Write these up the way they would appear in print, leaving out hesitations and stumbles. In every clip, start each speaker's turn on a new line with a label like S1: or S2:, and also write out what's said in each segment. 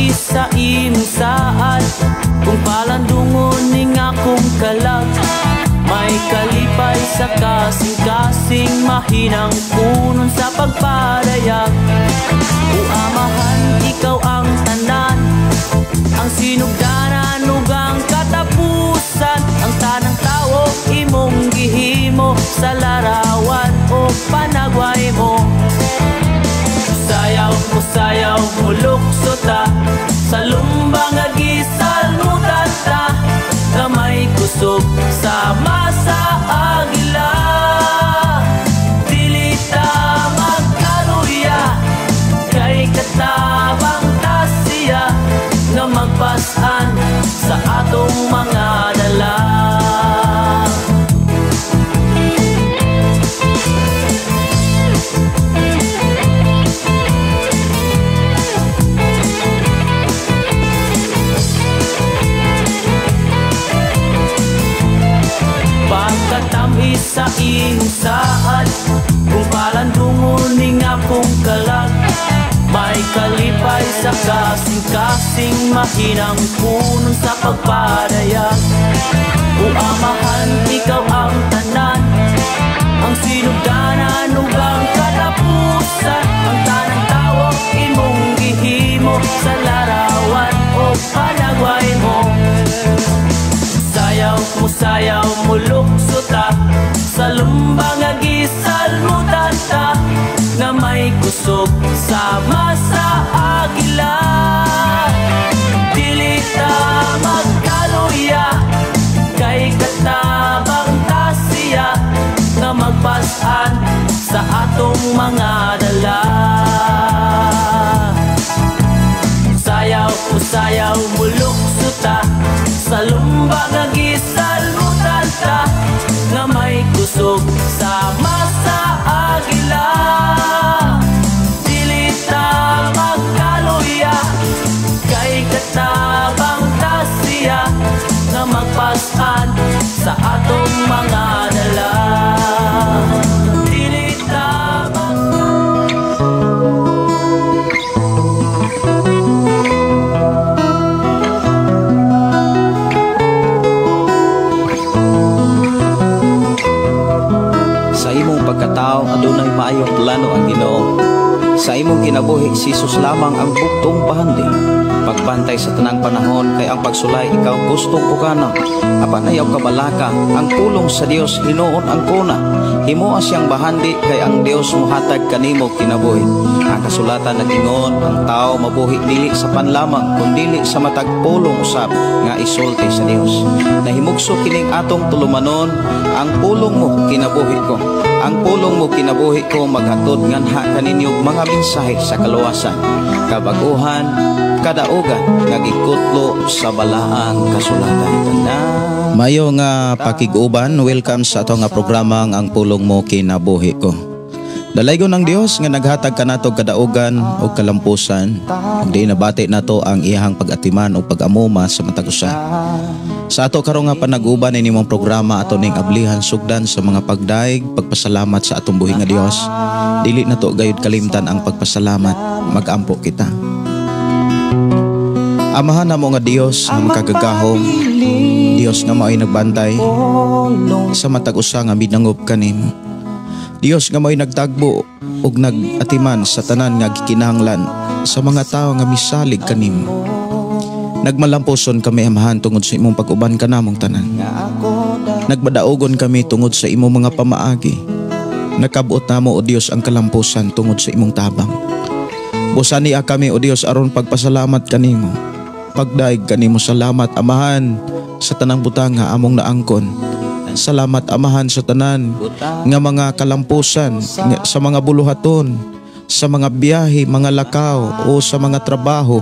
S1: tamis sa imong saad, kung palandungon ning akong kalag. May kalipay sa kasing-kasing, mahinang punon sa pagpadayag. O amahan, ikaw ang tanan, ang sinugdanan ug ang katapusan. Ang tanang tao imong gihimo sa larawan o panagway mo. Sayaw mo lukso ta, sa lumbang agisalmutan ta, kamay kusog sama sa agila. Dili ta magkaluya, kay katabang ta siya, nga magpasan sa atong mga dala. Pagkatamis sa iyong saad, kung palandungon ning akong kalag. May kalipay sa kasing-kasing, mahinang punon sa pagpadayag. O amahan, ikaw ang tanan, ang sinugdanan ug ang katapusan. Ang tanang tawo imong gihimo sa larawan o panagway mo. Sayaw mo lukso ta, sa lumbang agisalmutan ta, nga may kusog sama sa agila. Dili ta magkaluya, kay katabang ta siya, nga magpasan sa atong mga dala. Sayaw mo lukso ta, sa lumbang agisalmutan ta, nga may kusog sama sa agila. Dili ta magkaluya, kay katabang ta siya, nga magpasan sa atong mga dala. Dili ta
S2: pagkatao adunay maayong plano ang Ginoo. Sa imong kinabuhi si Jesus lamang ang bugtong pahandi. Pagbantay sa tanang panahon, kay ang pagsulay ikaw gustong pukana. Apan ayaw kabalaka, ang pulong sa Dios hinuon ang kuna. Himuha siyang bahandi, kay ang Dios muhatag kanimo kinabuhi. Ang kasulatan nagingon, ang tao mabuhi dili sa panlamang, kundi sa matag pulong usab nga isulti sa Dios. Nahimugso kining atong tulumanon, ang pulong mo kinabuhi ko. Ang pulong mo kinabuhi ko, maghatod nganha kaninyong mga mensahe sa kaluwasan, kabaguhan, kadaugan, nga gikutlo sa balaang kasulatan.
S3: Mayo nga pakiguban, welcome sa ato nga programa ang pulong mo kinabuhi ko. Dalaygon ng Dios nga naghatag kanato kadaugan o kalampusan, di nabati nato ang iyahang pag-atiman o pag-amuma sa matag usa. Sa ato karon nga panag-uban inimong programa ato ning ablihan sugdan sa mga pagdaig, pagpasalamat sa atong buhi nga Dios. Dili nato gayud kalimtan ang pagpasalamat, magampo kita. Amahan namo nga Dios nga makagagahom, Dios nga mao'y nagbantay sa matag usa nga minangop kanimo. Dios nga mao'y nagtagbo ug nagatiman sa tanan nga gikinahanglan sa mga tao nga misalig kanimo. Nagmalampuson kami amahan tungod sa imong pag-uban kanamong tanan. Nagbadaogon kami tungod sa imong mga pamaagi. Nakabuot namo o Dios ang kalampusan tungod sa imong tabang. Busa niya kami o Dios aron pagpasalamat kanimo. Pagdaig kanimo, salamat amahan sa tanang butang nga among naangkon. Salamat amahan sa tanan nga mga kalampusan, sa mga buluhaton, sa mga biyahe, mga lakaw o sa mga trabaho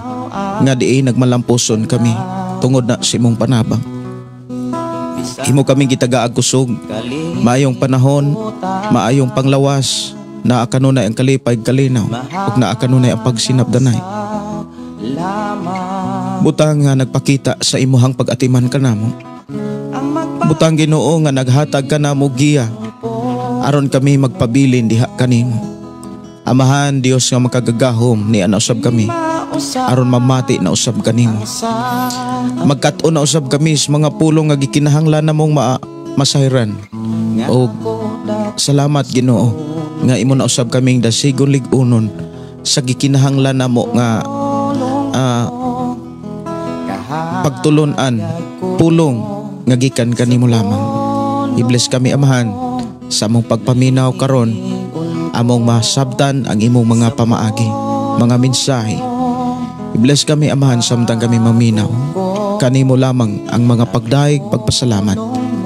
S3: nga diay nagmalampuson kami tungod na sa imong panabang. Imo kaming gitagaag kusog, maayong panahon, maayong panglawas, naa kanunay ang kalipay kalinaw ug naa kanunay ang pagsinabdanay. Butang nga nagpakita sa imuhang pag-atiman kanamo. Butang Ginoo nga naghatag kanamo giya aron kami magpabilin diha kanimo. Amahan Dios nga makagagahom ni anausab kami. aron mamati na usab kanimo. Magkat-o na usab kami sa mga pulong nga gikinahanglan namong masayran. O salamat Ginoo nga imo na usab kaming dasigon lig-unon sa gikinahanglan namo nga pagtulunan pulong nga gikan kanimo lamang. I-bless kami Amahan sa among pagpaminaw karon, among masabtan ang imong mga pamaagi, mga mensahe. I-bless kami Amahan samtang kami maminaw. Kanimo lamang ang mga pagdaig pagpasalamat.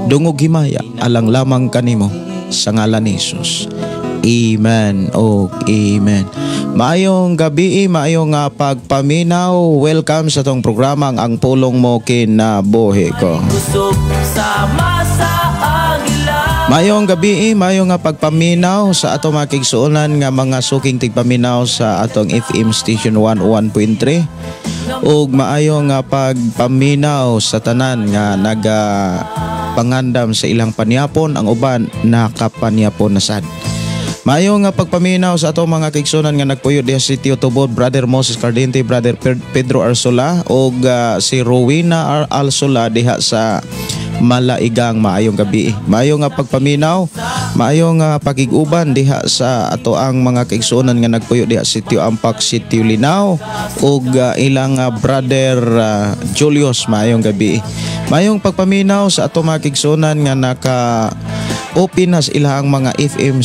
S3: Dungog himaya alang lamang kanimo sa ngalan ni Jesus. Amen o amen. Maayong gabi, maayong pagpaminaw. Welcome sa tong programa ang pulong mo kinabuhi ko.
S1: Kusog sama sa agila.
S3: Maayong gabi, maayong pagpaminaw sa atong makigsuonan nga mga suking tigpaminaw sa atong FM station 101.3. ug maayong pagpaminaw sa tanan nga pangandam sa ilang panyapon, ang uban nakapanyapon na sad. Maayo nga pagpaminaw sa atong mga kaigsunan nga nagpuyo diha sa Sitio Tubod, Brother Moses Cardente, Brother Pedro Arsola ug si Rowena Arsola diha sa Malaigang. Maayong gabi. Maayo nga pagpaminaw, maayo nga pagig-uban diha sa ato ang mga kaigsunan nga nagpuyo diha sa Sitio Ampak, Sitio Linao ug ilang Brother Julius. Maayong gabi. Maayong pagpaminaw sa ato mga kaigsunan nga naka open na ilang mga FM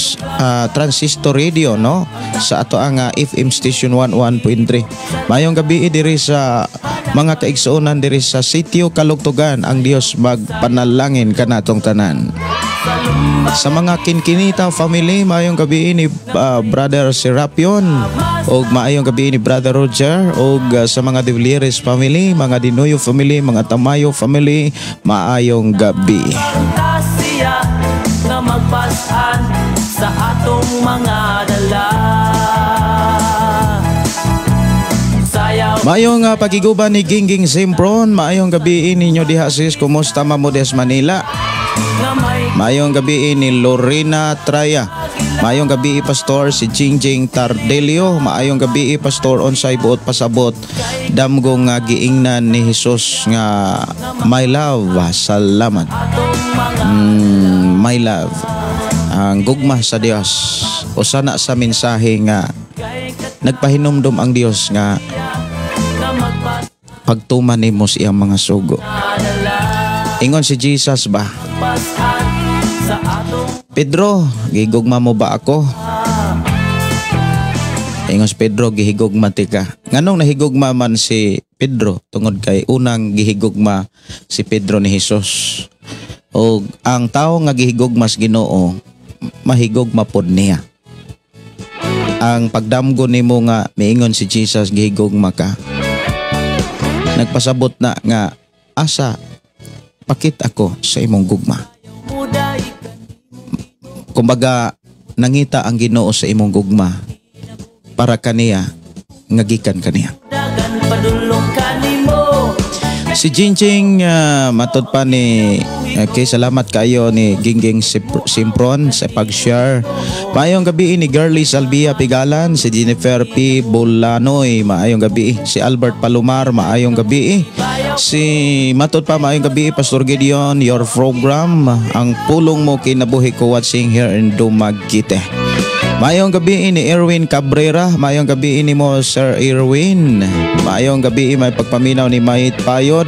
S3: transistor radio no sa ato ang FM station 101.3. Mayong gabi diri sa mga kaigsuonan diri sa Sitio Kalugtugan. Ang Dios magpanalangin kanatong tanan. Sa mga Kinkinita family, mayong gabi ni Brother Serapion ug maayong gabi ni Brother Roger ug sa mga Divlieres family, mga Dinoyo family, mga Tamayo family, maayong gabi.
S1: Na magpasan sa atong mga dala.
S3: Maayong pagiguban ni Gingging Simpron. Maayong gabi ninyo diha sis. Kumusta Mamodes Manila? Maayong gabi ni Lorena Traya. Maayong gabi Pastor si Jingjing Tardelio. Maayong gabi Pastor Onsay buot pasabot damgong giingnan ni Jesus nga my love. Salamat. My love, ang gugma sa Dios o sana sa mensahe nga nagpahinumdum ang Dios nga pagtuman nimo sa iyang mga sugo. Ingon si Jesus ba? Pedro, gihigugma mo ba ako? Ingon si Pedro, gihigugma ti ka. Nganong nahigugma man si Pedro tungod kay unang gihigugma si Pedro ni Jesus. O ang tao nga gihigugmas Ginoo, mahigugma pod niya. Ang pagdamgo nimo nga miingon si Jesus gihigugma ka. Nagpasabot na nga asa pakit ako sa imong gugma. Kumbaga nangita ang Ginoo sa imong gugma para kaniya ngagikan kaniya. Si Jingjing matod pa ni okay, salamat kayo ni Gingging Simpron sa pag-share. Maayong gabi ni Girly Salvia Pigalan, si Jennifer P. Bolanoy, maayong gabi. Si Albert Palomar, maayong gabi. Si matod pa maayong gabi Pastor Gideon, your program ang pulong mo kinabuhi ko watching here in Dumaguete. Mayong gabi ni Erwin Cabrera. Mayong gabi ni mo Sir Erwin. Mayong gabi may pagpaminaw ni Mayit Payod.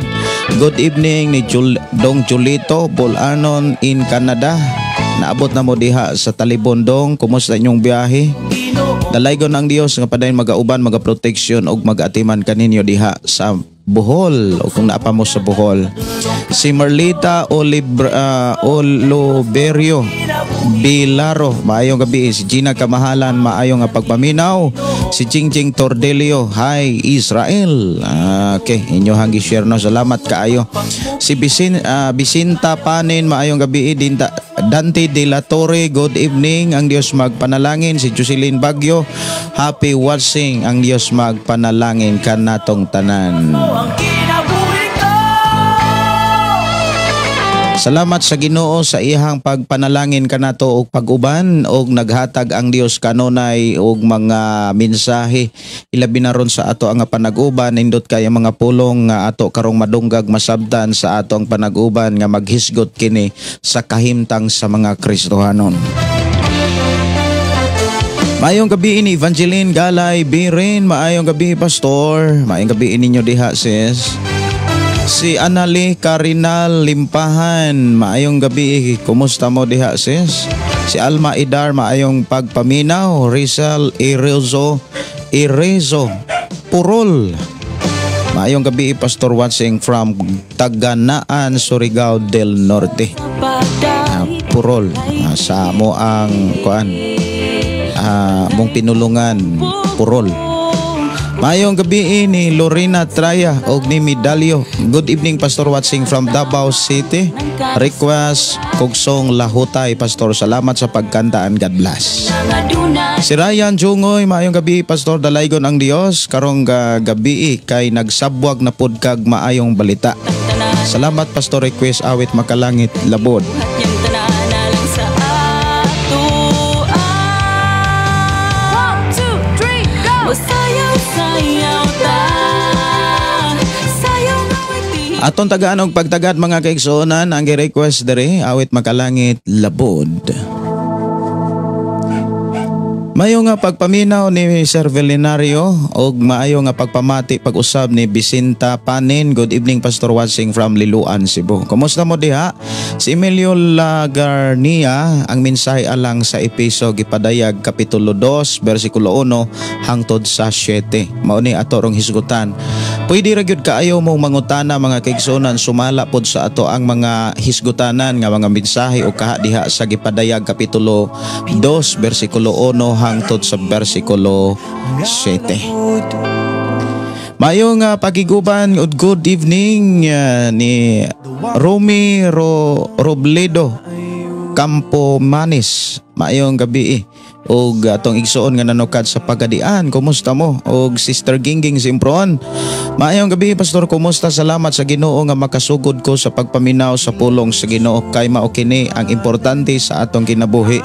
S3: Good evening ni Dong Julito Bolanon in Canada. Naabot na mo diha sa Talibondong. Kumusta inyong biyahe? Dalaygon ang Dios nga padayon magauban, magaproteksyon ug magatiman kaninyo diha sa Bohol o kung naapa mo sa Bohol. Si Marlita Oliverio Bilaro, maayong gabi. Si Gina Kamahalan, maayong pagpaminaw. Si Jingjing Tordelio, hi Israel. Okay, inyo hangi share no, salamat kaayo. Si Bisinta Panin, maayong gabi. Dante De La Torre, good evening. Ang Dios magpanalangin. Si Jocelyn Bagyo, happy watching. Ang Dios magpanalangin kanatong tanan. Salamat sa Ginoo sa iyang pagpanalangin kanato og pag-uban og naghatag ang Dios kanunay og mga mensahe ilabi na ron sa ato ang panag-uban nindot kay ang mga pulong nga ato karong madunggag masabtan sa ato ang panag-uban nga maghisgot kini sa kahimtang sa mga Kristohanon. Maayong gabi ini Evangeline Galay Birin, maayong gabi Pastor, maayong gabi ninyo diha sis. Si Anali Karinal Limpahan, maayong gabi. Kumusta mo diha sis? Si Alma Idar, maayong pagpaminaw. Rizal Irezo Purol. Maayong gabi Pastor watching from Taganaan, Surigao del Norte. Purol, sa mo ang kuan. Mong pinulungan Purol. Mayong gabi ni Lorena Traya og ni Medalyo. Good evening Pastor watching from Davao City. Request Kugsong Lahutay Pastor. Salamat sa pagkantaan. God bless. Si Ryan Jungoy, maayong gabi Pastor. Dalaygon ang Dios karong gabi kay nagsabwag na pud kag maayong balita. Salamat Pastor. Request awit makalangit labod. Aton tagaan og pagtagad mga kaigsuonan ang gi-request diri awit makalangit labod. Mayo nga pagpaminaw ni Sir Velinario og maayo nga pagpamati pag-usab ni Bisinta Panin. Good evening Pastor watching from Liloan, Cebu. Kumusta mo diha? Si Emilio Lagarnia ang mensahe alang sa Episo gipadayag kapitulo 2 bersikulo 1 hangtod sa 7. Mao ni ato rong hisgutan. Pwede ra gyud kaayo mong mangutana mga kaigsuonan sumala pod sa ato ang mga hisgutanan nga mga mensahe o kaha diha sa gipadayag kapitulo 2 bersikulo 1 hangtod sa bersikulo 7. Mayong pagiguban ug good evening ni Romy Robledo Campo Manis. Mayong gabi og atong igsuon nga nanukad sa Pagadian. Kumusta mo? Og Sister Gingging Simpron. Maayong gabi Pastor, kumusta? Salamat sa Ginoo nga makasugod ko sa pagpaminaw sa pulong sa Ginoo kay mao kini ang importante sa atong kinabuhi.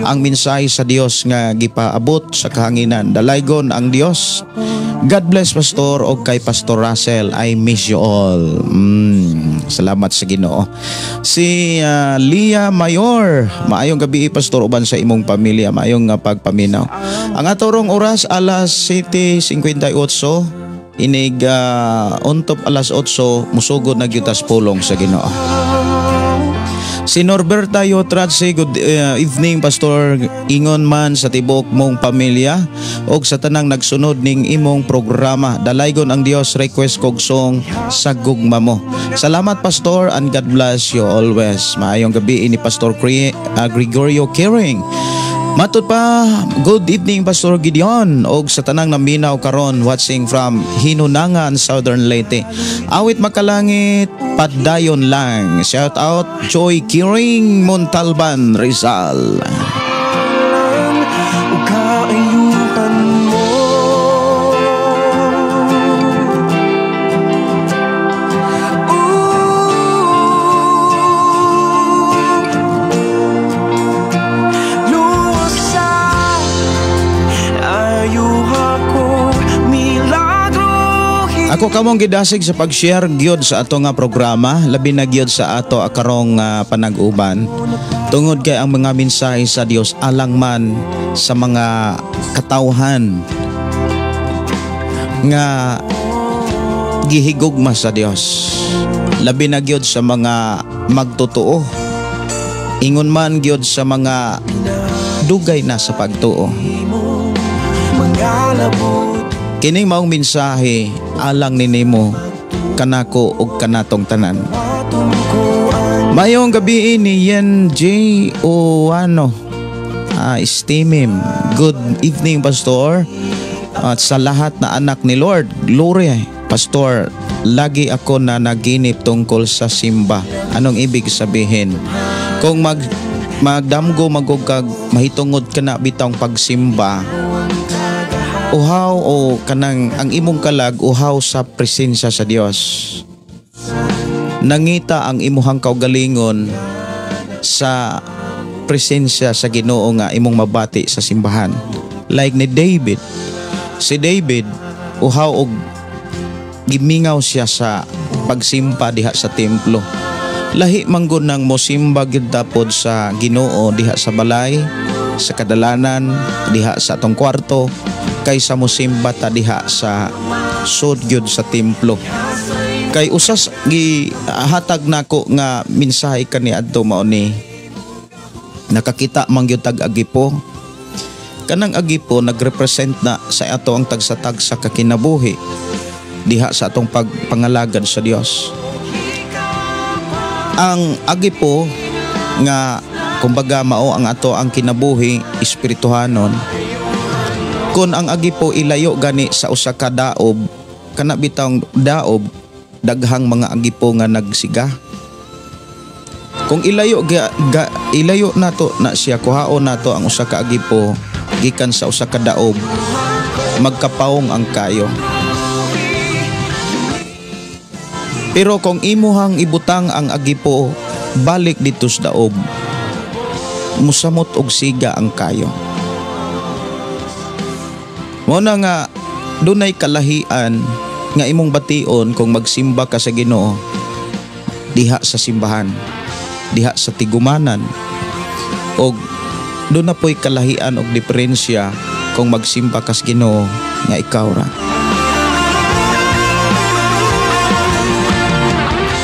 S3: Ang mensahe sa Dios nga gipaabot sa kahanginan. Dalaygon ang Dios. God bless Pastor og kay Pastor Russell. I miss you all. Salamat sa Ginoo. Si Lia Mayor. Maayong gabi Pastor uban sa imong pamilya. Maayong nga pagpaminaw. Ang atorong oras alas 7:58. Inig untop alas 8 musugod na gyutas pulong sa Ginoo. Si Norberta Yotratsi, good evening Pastor. Ingon man sa tibok mong pamilya og sa tanang nagsunod ning imong programa. Dalaygon ang Dios, request kog song sa gugma mo. Salamat Pastor and God bless you always. Maayong gabi ni Pastor Gregorio Kering. Matod pa, good evening Pastor Gideon og sa tanang naminaw karon watching from Hinunangan, Southern Leyte. Awit makalangit, padayon lang. Shout out Joy Kiring Montalban, Rizal. Ako kamong gidasig sa pag-share gyud sa ato nga programa, labi na gyud sa ato karong panag-uban. Tungod kay ang mga mensahe sa Dios alang man sa mga katawhan nga gihigugma sa Dios. Labi na gyud sa mga magtotoo. Ingon man gyud sa mga dugay na sa pagtuo. Kining maong mensahe alang ninimo kanako ug kanatong tanan. Mayong gabi ni Yen J. Oano. Estimim. Good evening Pastor. At sa lahat na anak ni Lord, glory Pastor. Lagi ako na naginip tungkol sa simba. Anong ibig sabihin? Kung magdamgo magugag mahitungod ka na bitang pagsimba, uhaw o kanang ang imong kalag uhaw sa presensya sa Dios. nangita ang imuhang kaugalingon sa presensya sa Ginoo nga imong mabati sa simbahan. Like ni David. Si David uhaw og gimingaw siya sa pagsimpa diha sa templo. Lahi manggod nang mosimba gyud tapod sa Ginoo diha sa balay, sa kadalanan, diha sa atong kwarto, kaysa mosimba ta diha sa sud gyud sa templo. Kay usas gihatag nako nga mensahe kaniadto mao ni nakakita man gyud tag agipo. Kanang agipo nagrepresent na sa ato ang tagsatag sa kakinabuhi diha sa atong pagpangalagad sa Dios. Ang agipo nga kumbaga mao ang ato ang kinabuhi espirituhanon. Kung ang agipo ilayo gani sa usa ka daob, kana bitang daob daghang mga agipo nga nagsiga. Kung ilayo nato na siya, kuhaon nato ang usa ka agipo gikan sa usa ka daob, magkapawong ang kayo. Pero kung imuhang ibutang ang agipo balik dito sa daob, musamot og siga ang kayo. Mo na nga dunay kalahian nga imong bation kung magsimba ka sa Ginoo diha sa simbahan, diha sa tigumanan, og doon na po'y kalahian og diferensya kung magsimba ka sa Ginoo nga ikaw ra.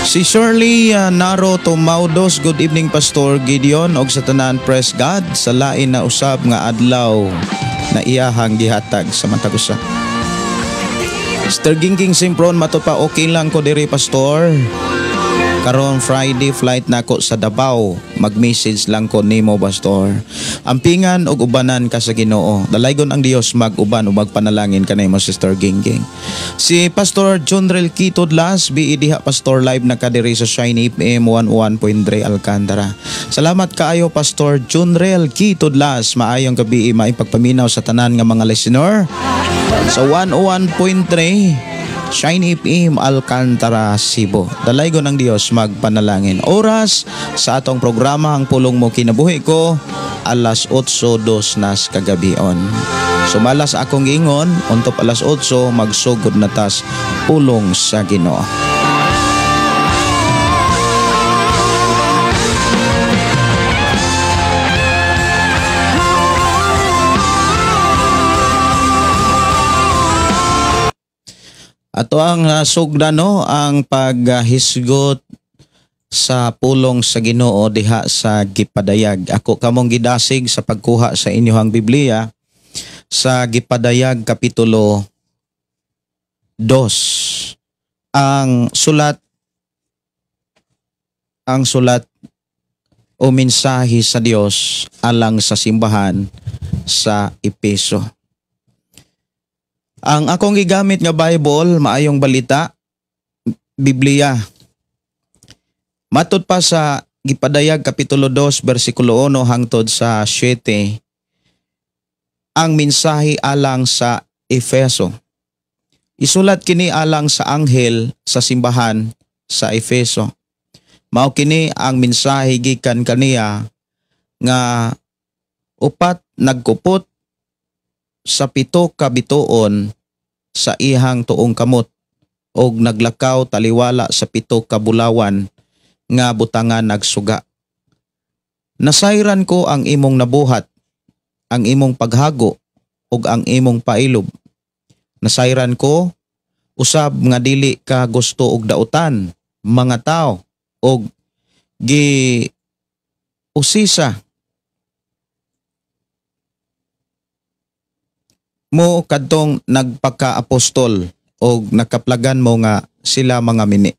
S3: Si Shirley Naro Tomaudos, good evening Pastor Gideon og sa tanan, praise God sa lain na usab nga adlaw na iyahang gihatag sa matag usa. Mr. Gingging Simpron, matupa okay lang ko diri Pastor. Karon Friday flight nako sa Davao. Mag-message lang ko nimo Pastor. Ampingan og ubanan ka sa Ginoo. Dalaygon ang Dios mag-uban o magpanalangin kanimo Sister Gingging. Si Pastor Jonrel Kitodlas, diha Pastor live na kadiri sa Shine FM 101.3 Alcantara. Salamat kaayo Pastor Jonrel Kitodlas. Maayong gabi, maipagpaminaw sa tanan nga mga listener sa 101.3 Shine FM Alcantara, Cebu. Dalaygon ng Dios magpanalangin. Oras sa atong programa ang pulong mo kinabuhi ko, alas 8:02 nas kagabion. Sumalas akong ingon, untop alas 8 magsugod na tas pulong sa Ginoo. Ato ang sugda no ang paghisgot sa pulong sa Ginoo diha sa Gipadayag. Ako kamong gidasig sa pagkuha sa inyong Biblia sa Gipadayag kapitulo 2. Ang sulat o mensahe sa Dios alang sa simbahan sa Efeso. Ang akong gigamit nga Bible, maayong balita, Biblia. Matod pa sa Gipadayag kapitulo 2 bersikulo 1 hangtod sa 7, ang mensahe alang sa Efeso. Isulat kini alang sa anghel sa simbahan sa Efeso. Mao kini ang mensahe gikan kaniya nga upat nagkupot sa 7 ka bituon sa ihang tuong kamot og naglakaw taliwala sa 7 ka bulawan nga butangan nagsuga. Nasayran ko ang imong nabuhat, ang imong paghago ug ang imong pailob. Nasayran ko usab nga dili ka gusto og dautan mga tao og gi usisa mo kadtong nagpaka-apostol o nakaplagan mo nga sila mga mini.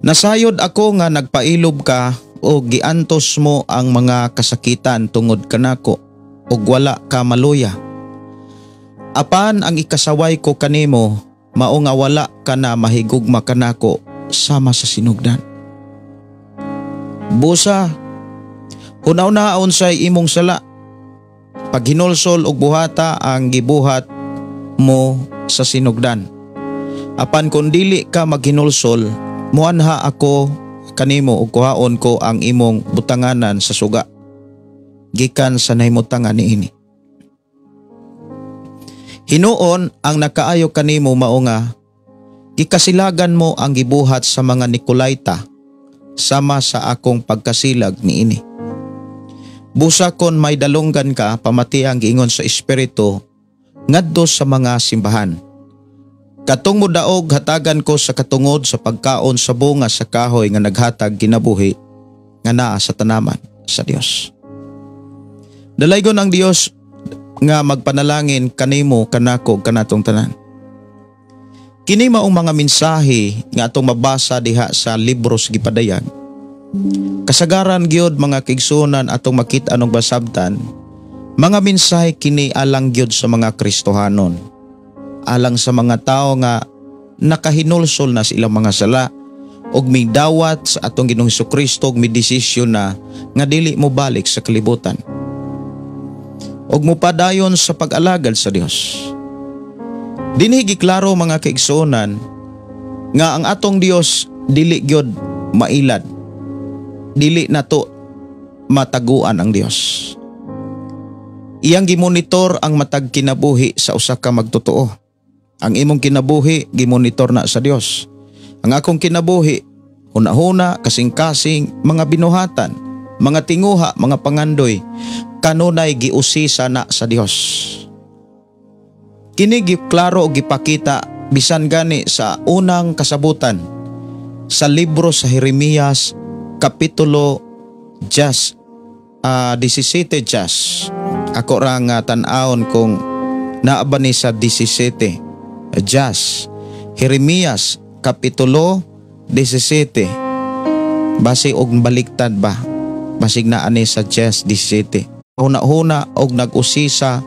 S3: Nasayod ako nga nagpailob ka o giantos mo ang mga kasakitan tungod kanako ug wala ka maluya. Apan ang ikasaway ko kanimo mao nga wala ka na mahigugma kanako sama sa sinugdan. Busa, hunaw-naon say imong sala. Pag hinulsol og buhata ang gibuhat mo sa sinugdan. Apan kung dili ka maghinulsol, muanha ako kanimo ug kuhaon ko ang imong butanganan sa suga gikan sa nahimutangan niini. Hinuon ang nakaayo kanimo mao nga gikasilagan mo ang gibuhat sa mga Nicolaita sama sa akong pagkasilag niini. Busa kon may dalunggan ka pamati ang giingon sa espiritu ngadto sa mga simbahan. Katong mudaog hatagan ko sa katungod sa pagkaon sa bunga sa kahoy nga naghatag kinabuhi nga naa sa tanaman sa Dios. Dalaygon ang Dios nga magpanalangin kanimo kanako kanatong tanan. Kini maong mga mensahe nga atong mabasa diha sa libros gipadayag. Kasagaran gyud mga kaigsunan atong makita anong basabtan, mga mensahe kini alang gyud sa mga Kristohanon. Alang sa mga tao nga nakahinulsol na sa ilang mga sala og may dawat sa atong Ginoong Hesukristo og may desisyon na nga dili mo balik sa kalibutan. Og mupadayon sa pag-alagad sa Dios. Dinhi giklaro mga kaigsunan nga ang atong Dios dili gyud mailad. Dili nato mataguan ang Dios. Iyang gimonitor ang matag kinabuhi sa usa ka magtotoo. Ang imong kinabuhi gimonitor na sa Dios. Ang akong kinabuhi huna-huna, kasing-kasing, mga binuhatan, mga tinguha, mga pangandoy, kanunay giusisa na sa Dios. Kini giklaro o gipakita bisan gani sa unang kasabutan sa libro sa Jeremias kapitulo 17. Ako ra nga tan-aon kung naaba ni sa 17. Jeremias kapitulo 17. Basi og baliktad ba? Basig na ani sa 17. Una-una og nag-usisa,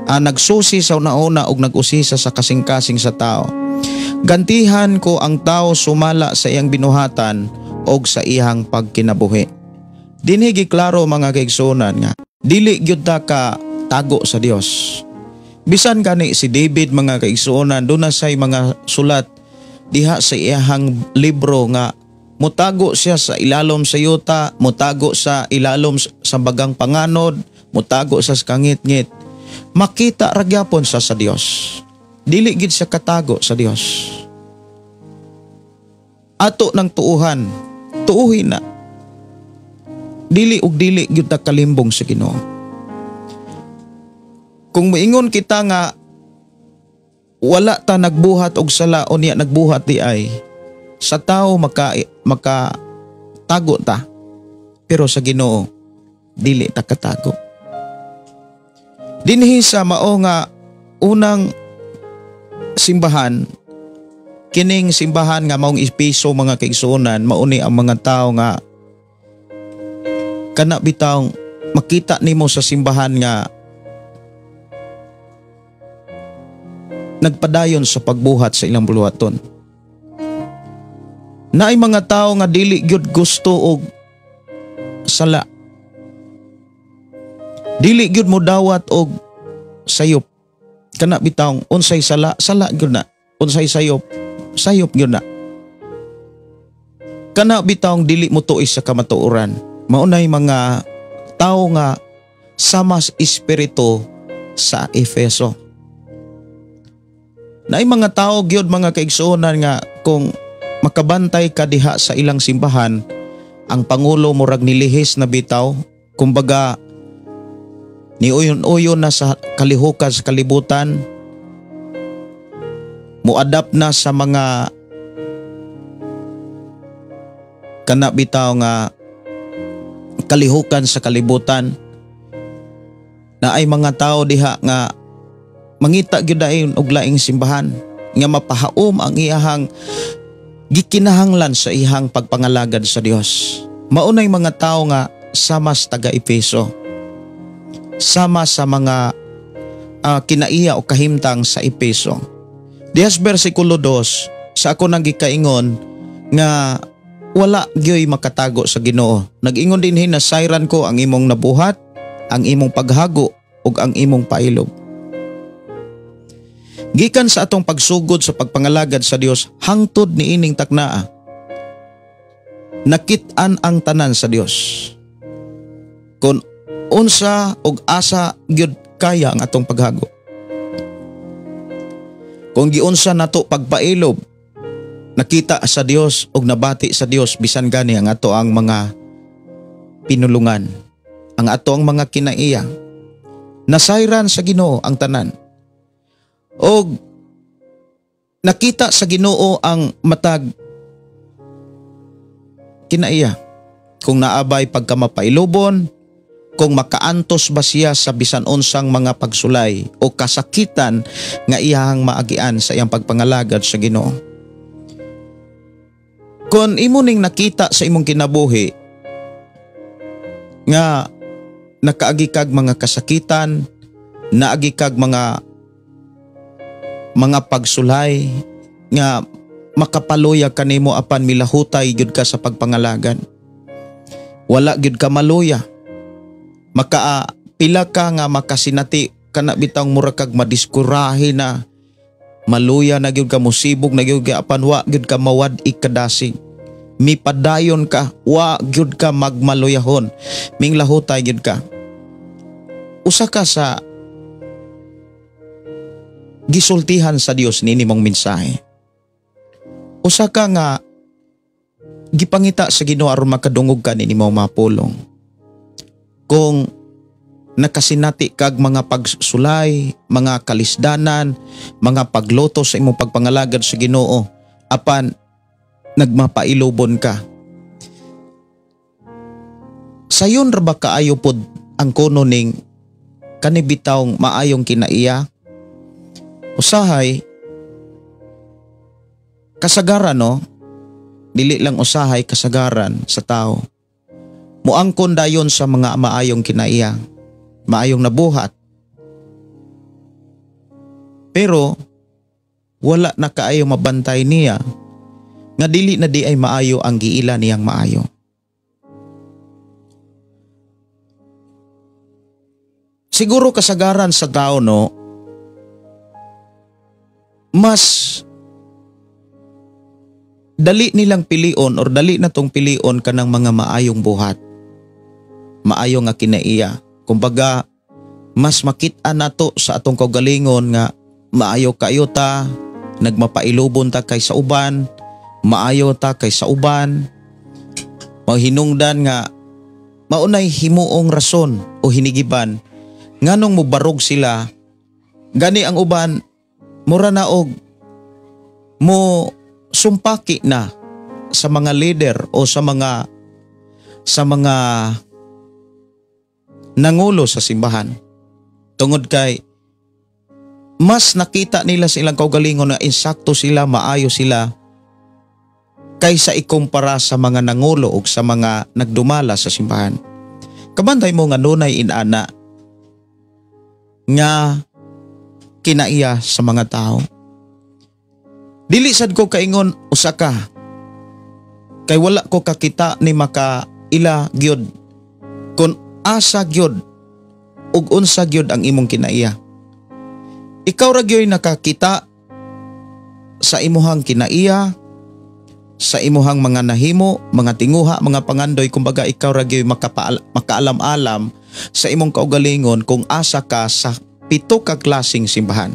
S3: nagsusi sa una-una og nag-usisa sa kasing-kasing sa tao. Gantihan ko ang tao sumala sa iyang binuhatan og sa iyang pagkinabuhi. Dinhi giklaro mga kaigsunan nga dili gyud ta ka tago sa Dios. Bisan gani si David mga kaigsuonan doon na say mga sulat diha sa iyang libro nga mutago siya sa ilalom sa yuta, mutago sa ilalom sa bagang panganod, mutago sa kangit-ngit. Makita ra gyapon sa Dios. Dili gid siya katago sa Dios. Ato ng tuuhan, tuuhin na. Dili ug dili gyud ta kalimbong sa Ginoo. Kung moingon kita nga wala ta nagbuhat og sala o niya nagbuhat di ay sa tao maka tago ta, pero sa Ginoo dili ta katago. Dinhi sa mao nga unang simbahan, kining simbahan nga maong Epeso mga kaigsuonan, mauni ang mga tao nga kana bitaw makita nimo sa simbahan nga nagpadayon sa pagbuhat sa ilang buluhaton. Naay mga tao nga dili gyud gusto og sala. Dili gyud mo dawat og sayop. Kana bitaw unsay sala, sala gyud na. Unsay sayop, sayop gyud na. Kana bitaw dili mo tuis sa kamatuoran. Maunay mga tao nga sama sa espiritu sa Efeso. Naay mga tao gyud mga kaigsuonan nga kung makabantay ka diha sa ilang simbahan, ang pangulo murag nilihis na bitaw, kumbaga niuyon-uyon na sa kalihukan sa kalibutan, muadapt na sa mga kana bitaw nga kalihukan sa kalibutan. Naay mga tao diha nga mangita gyud dayon og laing simbahan nga mapahaom ang iyahang gikinahanglan sa iyang pagpangalagad sa Dios. Maunay mga tao nga sama sa taga-Efeso, sama sa mga kinaiya o kahimtang sa Efeso. Diyas versikulo 2, sa ako nang gikaingon nga wala gyoy makatago sa Ginoo. Nag-ingon din hinasayran ko ang imong nabuhat, ang imong paghago ug ang imong pailog. Gikan sa atong pagsugod sa pagpangalagad sa Dios hangtod ni ining taknaa, nakit-an ang tanan sa Dios. Kung unsa og asa gyud kaya ang atong paghago. Kung giunsa nato pagpailob, nakita sa Dios og nabati sa Dios bisan gani ang ato ang mga pinulungan, ang ato ang mga kinaiya. Nasayran sa Ginoo ang tanan. Og nakita sa Ginoo ang matag kinaiya. Kung naabay pagkamapailobon, kung makaantos ba siya sa bisan unsang mga pagsulay o kasakitan nga iyahang maagian sa iyang pagpangalagad sa Ginoo. Kung imo ning nakita sa imong kinabuhi nga nakaagi kag mga kasakitan, naagi kag mga pagsulay nga makapaluya kanimo apan milahutay gyud ka sa pagpangalagad. Wala gyud ka maluya. Pila ka nga makasinati kana bitang mura kag madiskurahi na maluya na gyud ka, musibog na gyud ka, apan wa gyud ka mawad-ik kadasig. Mipadayon ka, wa gyud ka magmaluyahon, minglahutay gyud ka. Usa ka sa gisultihan sa Dios nini mong mensahe. Usa ka nga gipangita sa Ginoo aron makadungog ka nini mong mapulong. Kung nakasinati kag mga pagsulay, mga kalisdanan, mga pagloto sa imong pagpangalagad sa Ginoo, apan nagmapailobon ka. Sayon ra ba kaayo pod ang kuno ning kanibitawng maayong kinaiya? Usahay kasagaran, no? Dili lang usahay kasagaran sa tao. Muangkon dayon sa mga maayong kinaiya, maayong nabuhat. Pero wala na kaayo mabantay niya nga dili na di ay maayo ang giila niyang maayo. Siguro kasagaran sa tao, no, mas dali nilang pilion or dali na tong pilion kanang mga maayong buhat. Maayo nga kinaiya. Kumbaga, mas makit-an nato sa atong kaugalingon nga maayo kayo ta, nagmapailubon ta kay sa uban, maayo ta kay sa uban. Mahinungdan nga maunay himuong rason o hinigiban nganong mubarog sila. Gani ang uban mura na og mo sumpaki na sa mga leader o sa mga nangulo sa simbahan. Tungod kay mas nakita nila silang kaugalingon na insakto sila, maayo sila kaysa ikumpara sa mga nangulo o sa mga nagdumala sa simbahan. Kabantay mo nga nunay inana nga kinaiya sa mga tao. Dili sad ko kaingon usa ka kay wala ko kakita ni makaila gyud kun asa gyud ug unsa gyud ang imong kinaiya. Ikaw ra gyud nakakita sa imuhang kinaiya, sa imuhang mga nahimo, mga tinguha, mga pangandoy. Kumbaga ikaw ra gyud makaalam-alam sa imong kaugalingon kung asa ka sa 7 ka klaseng simbahan.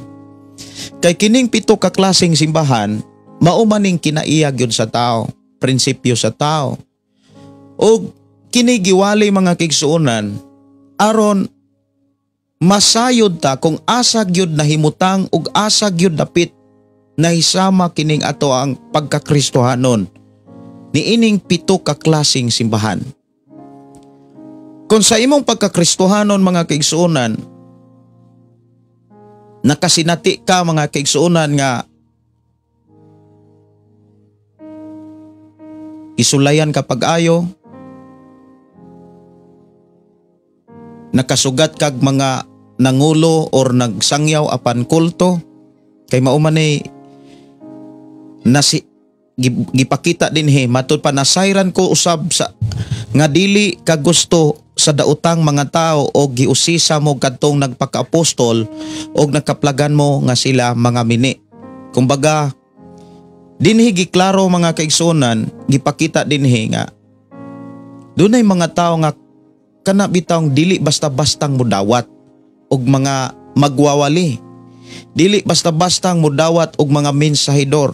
S3: Kay kining 7 ka klaseng simbahan mao maning kinaiya gyud sa tao, prinsipyo sa tao. O kini giwali mga kigsuonan aron masayod ta kung asa gyud nahimutang ug asa gyud dapit nahisama kining ato ang pagkakristohanon niining 7 ka klaseng simbahan. Kung sa imong pagkakristohanon mga kigsuonan nakasinati ka mga kigsuonan nga isulayan ka pag-ayo, nakasugat kag mga nangulo or nagsangyaw apan kulto, kay maumanay gipakita din matud pa nasayran ko usab sa nga dili ka gusto sa daotang mga tao o giusisa mo kadtong nagpaka-apostol o nakaplagan mo nga sila mga mini. Kumbaga dinhi giklaro mga kaigsunan, gipakita dinhi nga Dunay mga tao nga kana bitawng dili basta-bastang mudawat og mga magwawali. Dili basta-bastang mudawat og mga mensahidor.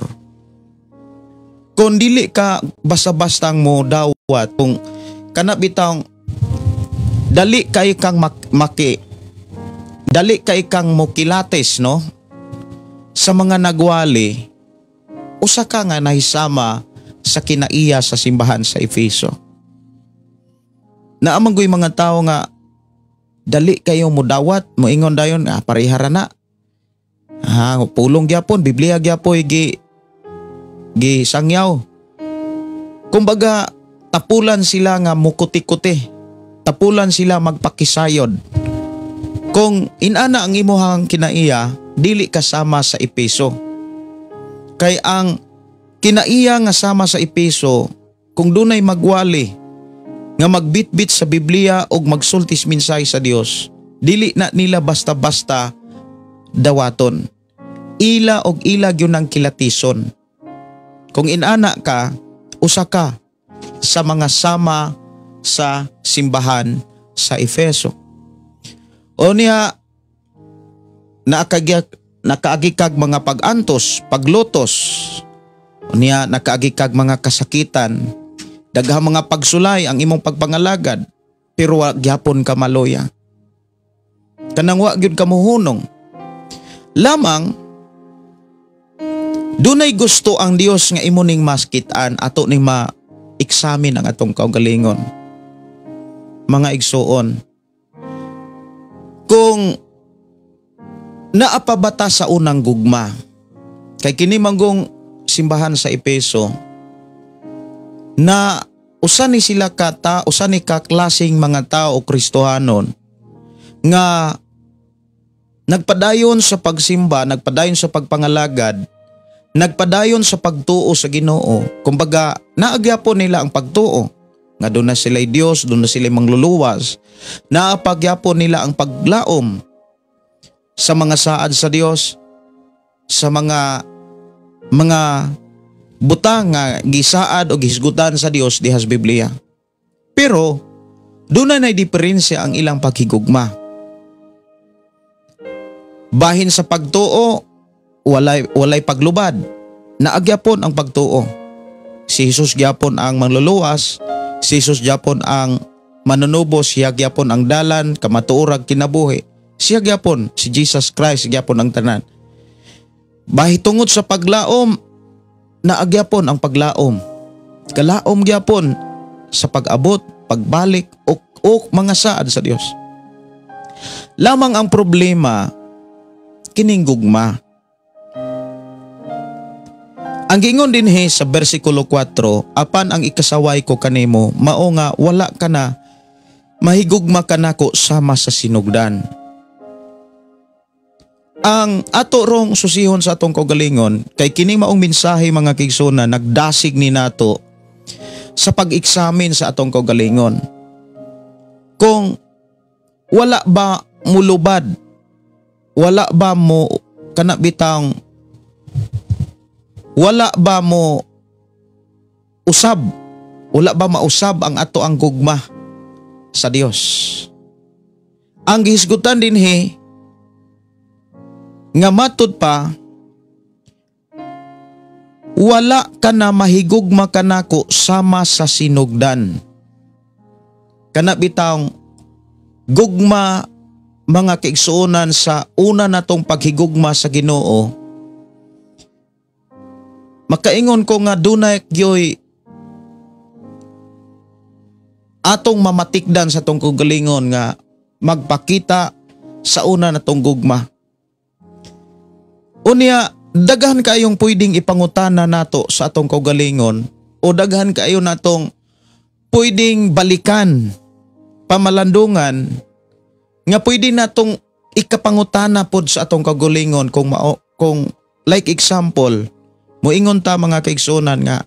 S3: Kung dili ka basta-bastang mudawat, kung kana bitawng dali kay kang dali kay kang mokilates, no, sa mga nagwali, usa ka nga nahisama sa kinaiya sa simbahan sa Efeso. Naamangoy mga tao nga dali kayo mudawat, moingon dayon parihara na. Pulong gyapon, Biblia gyapoy gi sangyaw. Kumbaga tapulan sila nga mukuti-kuti. Tapulan sila magpakisayod. Kung inana ang imuhang kinaiya, dili kasama sa Efeso. Kay ang kinaiya nga sama sa Efeso, kung dunay magwali nga magbitbit sa Biblia og magsultis minsay sa Dios, dili na nila basta-basta dawaton. Ila og ila gyud ang kilatison. Kung inana ka, usa ka sa mga sama sa simbahan sa Efeso. O niya nakaagikag mga pag-antos, paglutos. O niya nakaagikag mga kasakitan, daghang mga pagsulay ang imong pagpangalagad, pero wa gyapon ka maloya. Kanang wa gyud ka muhunong. Lamang dunay gusto ang Dios nga imo ning maskitan ato ning ma-examine ang atong kaugalingon. Mga igsuon, kung naapabata sa unang gugma, kay kini manggong simbahan sa Efeso, na usa ni kaklasing mga tao o Kristohanon nga nagpadayon sa pagsimba, nagpadayon sa pagpangalagad, nagpadayon sa pagtuo sa Ginoo. Kumbaga, naagyapon nila ang pagtuo. Nga doon na sila'y Diyos, doon na sila'y mangluluwas. Naapagyapon nila ang paglaom sa mga saad sa Diyos, sa mga butang nga gisaad o gihisgutan sa Diyos dihas Biblia. Pero, doon na diferensya ang ilang paghigugma. Bahin sa pagtuo, walay paglubad. Naagyapon ang pagtuo. Si Jesus gyapon ang manluluwas, si Jesus gyapon ang manunubos, siya gyapon ang dalan, kamatuurag kinabuhi. Siya gyapon, si Jesus Christ gyapon ang tanan. Bahitungod sa paglaom, naagyapon ang paglaom. Kalaom gyapon sa pag-abot, pagbalik o mga saad sa Dios. Lamang ang problema kining gugma. Ang gingon dinhi sa bersikulo 4, apan ang ikasaway ko kanimo, mao nga wala ka na mahigugma ka nako sama sa sinugdan. Ang ato rong susihon sa atong kaugalingon, kay kini maong mensahe mga kigsuna, nagdasig ni nato sa pag-examine sa atong kaugalingon. Kung wala ba mulubad, wala ba mo kanabitang, wala ba mo usab, wala ba mausab ang ato ang gugma sa Dios. Ang gihisgutan dinhi nga matud pa, wala ka na mahigugma kanako sama sa sinugdan. Kana bitawng gugma mga kaigsuonan sa una natong paghigugma sa Ginoo. Makaingon ko nga dunay gyoy atong mamatikdan sa atong kaugalingon nga magpakita sa una natong gugma. Unya, daghan kayong pwedeng ipangutana nato sa atong kaugalingon o daghan kayo natong pwedeng balikan, pamalandungan nga pwede natong ikapangutana pod sa atong kaugalingon kung like example, moingon ta mga kaigsunan nga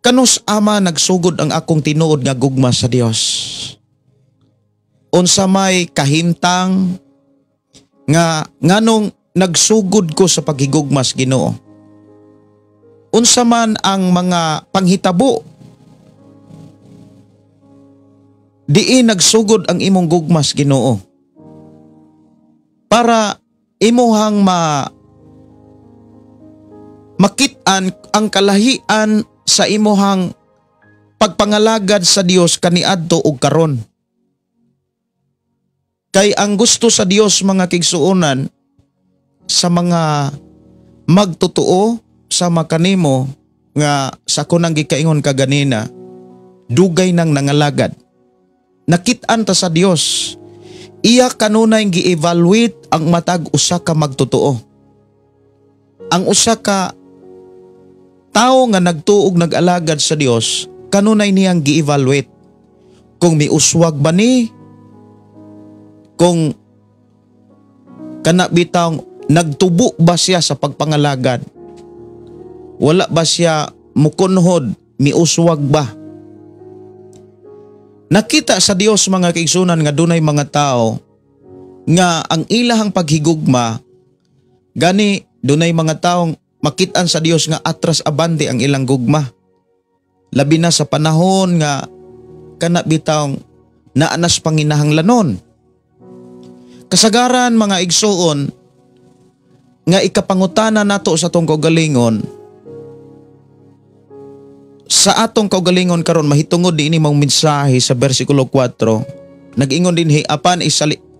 S3: kanus ama nagsugod ang akong tinuod nga gugma sa Dios. Unsa may kahimtang nga nganong nagsugod ko sa paghigugma sa Ginoo. Unsa man ang mga panghitabo diin nagsugod ang imong gugmas Ginoo. Para imuhang makitaan ang kalahian sa imuhang pagpangalagad sa Dios kaniadto ug karon. Kay ang gusto sa Dios mga kigsuonan sa mga magtotoo sa makanimo nga sa kunang gikaingon kaganina, dugay nang nangalagad. Nakit-an ta sa Dios. Iya kanunay gi-evaluate ang matag usa ka magtotoo. Ang usa ka tao nga nagtuog nag-alagad sa Dios, kanunay niyang gi-evaluate kung miuswag ba ni, kung kana bitang nagtubo ba siya sa pagpangalagad, wala ba siya mukunhod, miuswag ba. Nakita sa Dios mga kaigsunan nga dunay mga tao nga ang ilahang paghigugma gani dunay mga taong makit-an sa Dios nga atras abante ang ilang gugma. Labi na sa panahon nga kana bitawng naanas panginahanglanon. Kasagaran mga igsuon nga ikapangutana nato sa atong kaugalingon, sa atong kaugalingon karon mahitungod diini mong mensahe sa bersikulo 4. Nag-ingon dinhi apan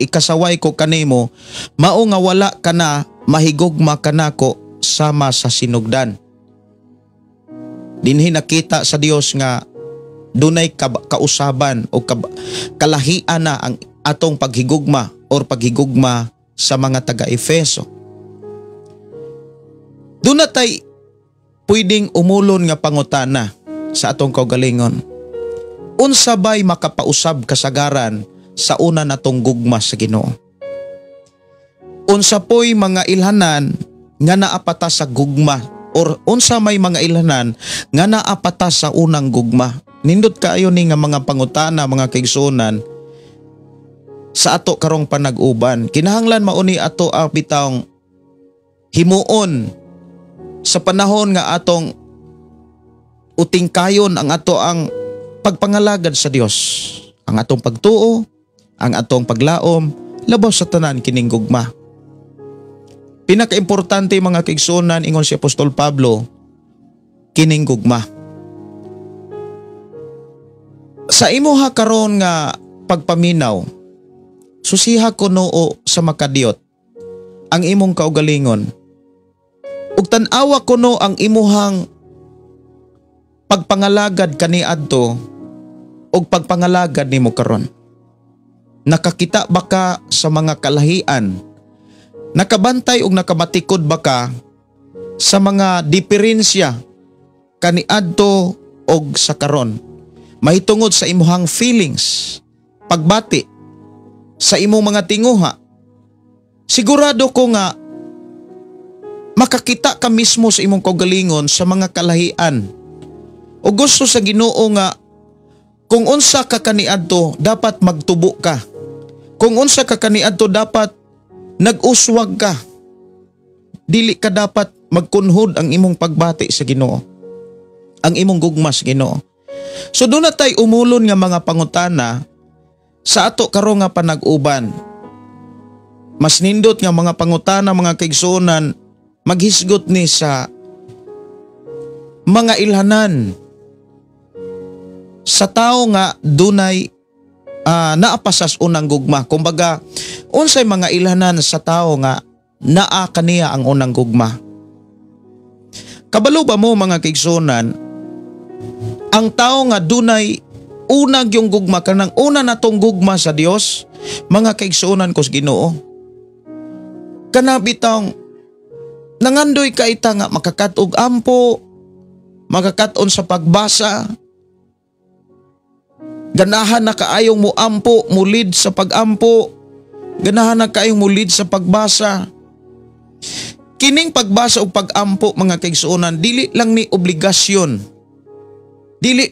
S3: ikasaway ko kanimo mao nga wala kana mahigugma kanako sama sa sinugdan. Dinhi nakita sa Dios nga dunay kausaban o kalahian na ang atong paghigugma or paghigugma sa mga taga-Efeso. Doon na tay pwedeng umulon nga pangutana sa atong kaugalingon. Unsa bay makapausab kasagaran sa una natong gugma sa Ginoo? Unsa po'y mga ilhanan nga naapata sa gugma or unsa may mga ilhanan nga naapata sa unang gugma? Nindot kaayo ni nga mga pangutana mga kaigsunan sa ato karong panag-uban. Kinahanglan mauni ato bitawng himuon sa panahon nga atong utingkayon ang ato ang pagpangalagad sa Dios, ang atong pagtuo, ang atong paglaom, labaw sa tanan kining gugma. Pinakaimportante mga kaigsunan ingon si Apostol Pablo, kining gugma. Sa imuha karon nga pagpaminaw, susiha ko noo sa makadiyot ang imong kaugalingon. Ug tan-awa kuno ang imuhang pagpangalagad kaniadto og pagpangalagad nimo karon. Nakakita ba ka sa mga kalahian? Nakabantay og nakamatikod ba ka sa mga diferensya kaniadto og sa karon? Mahitungod sa imuhang feelings, pagbati sa imong mga tinguha. Sigurado ko nga makakita ka mismo sa imong kaugalingon sa mga kalahian. O gusto sa Ginoo nga kung unsa ka kaniadto dapat magtubo ka. Kung unsa ka kaniadto dapat nag-uswag ka. Dili ka dapat magkunhod ang imong pagbati sa Ginoo, ang imong gugma sa Ginoo. So doon na tayo umulon nga mga pangutana sa ato karon nga panag-uban. Mas nindot nga mga pangutana mga kaigsunan maghisgot ni sa mga ilhanan sa tao nga dunay naapasas unang gugma. Kumbaga, unsay mga ilhanan sa tao nga naa kaniya ang unang gugma. Kabalo ba mo mga kaigsunan, ang tao nga dunay unang yung gugma kanang una natong gugma sa Dios, mga kaigsunan ko sa Ginoo. Kana bitang nangandoy ka ita nga makakatog ampo, makakaton sa pagbasa, ganahan na kaayong mo ampo, mulid sa pagampo, ganahan na kaayong mulid sa pagbasa. Kining pagbasa o pagampo mga kaigsuonan, dili lang ni obligasyon. Dili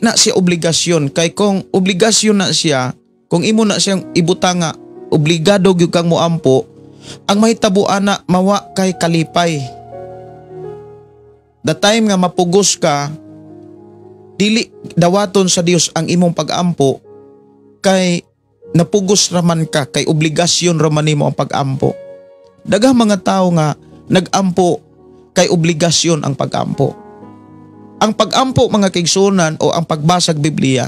S3: na siya obligasyon. Kay kung obligasyon na siya, kung imo na siyang ibutanga, obligado gyud kang mo ampo, ang mahitabuan na mawa kay kalipay. The time nga mapugos ka, dili dawaton sa Dios ang imong pag-ampo, kay napugos raman ka, kay obligasyon raman nimo ang pag-ampo. Daghang mga tao nga nag-ampo kay obligasyon ang pag-ampo. Ang pag-ampo mga kaigsunan o ang pagbasag Biblia,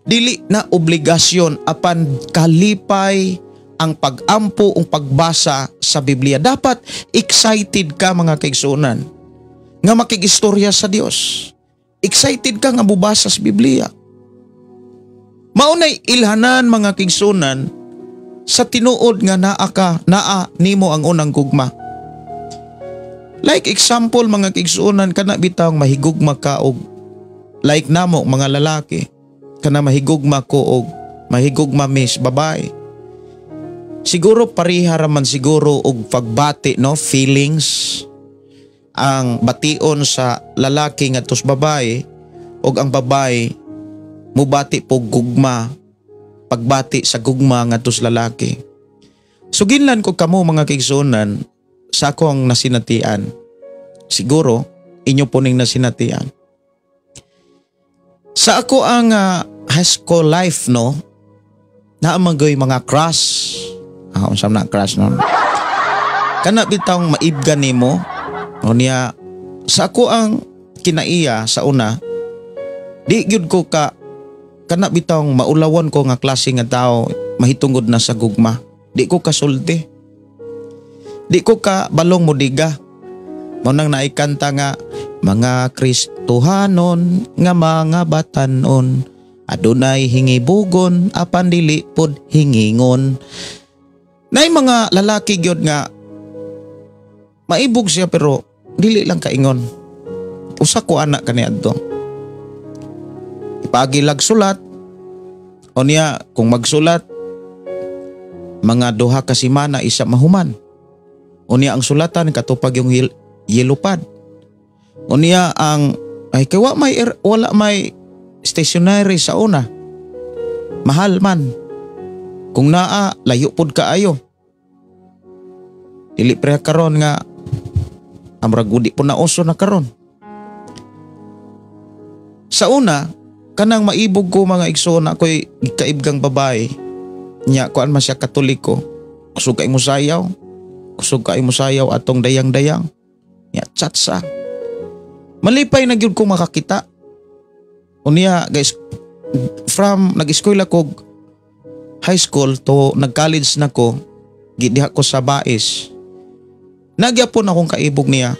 S3: dili na obligasyon apan kalipay ang pag-ampo o pagbasa sa Biblia. Dapat excited ka mga kaigsunan nga makigistorya sa Dios. Excited ka nga mubasa sa Biblia. Maunay ilhanan mga kaigsunan sa tinuod nga naa nimo ang unang gugma. Like example mga kaigsunan, kana bitang mahigugma ka og like namo mga lalaki, kana mahigugma ko og mahigugma mis babae. Siguro pareha raman siguro og pagbati, no, feelings ang bation sa lalaki ngadto sa babae og ang babae mubati po gugma, pagbati sa gugma ngadto sa lalaki. Suginlan ko kamo mga kaigsunan sa akong nasinatian. Siguro inyo po ning nasinatian. Sa ako ang high school life, no, naamanggoy mga crush. Unsam na crush no. Kana bitawng maibgan nimo. O niya sa ako ang kinaiya sa una, di gyud ko ka kana bitawng maulawan ko nga klase nga tao mahitungod na sa gugma. Di ko kasulti. Di ko ka balong modiga. Mao nang naikanta nga mga Kristohanon nga mga batanon, adunay hingibugon apan dili pod hingingon. Nay mga lalaki gyud nga maibog siya pero dili lang kaingon. Usa ko anak kaniadto. Ipagilag sulat. O niya kung magsulat mga duha ka semana isa mahuman. O niya ang sulatan katupag yung yellow pad. O niya ang ay kay wala may stationery sa una. Mahal man. Kung naa layo pod kaayo. Dili pre karon nga amrag gudi po na oso na karon. Sa una, kanang maibog ko mga igsoon ako'y kaibgang babae. Nya kuan man siya Katoliko. Kusog kay mo sayaw. Kusog kay mo sayaw atong dayang-dayang. Nya chatsa. Malipay na gyud ko makakita. Unya guys, from nag-eskwela ko high school to nag-college na ko, gidiha ko sa Bais. Nagyapon akong kaibog niya.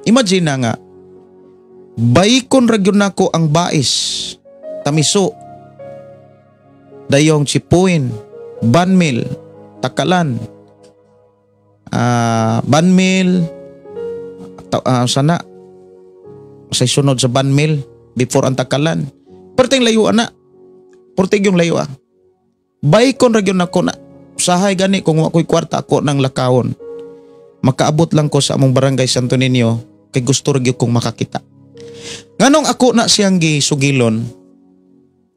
S3: Imagine na nga, baikon ragyon nako ang Bais, Tamiso, dayong Chipuin, Banmil, Takalan, Banmil, sana, sa sunod sa Banmil, before ang Takalan. Perting layo na, perting yung layo Baikon ragyon nako na, usahay gani kung ako'y kwarta ako ng lakawon. Makaabot lang ko sa among barangay Santo Niño kay gusto rin kong makakita. Nganong ako na siyang gisugilon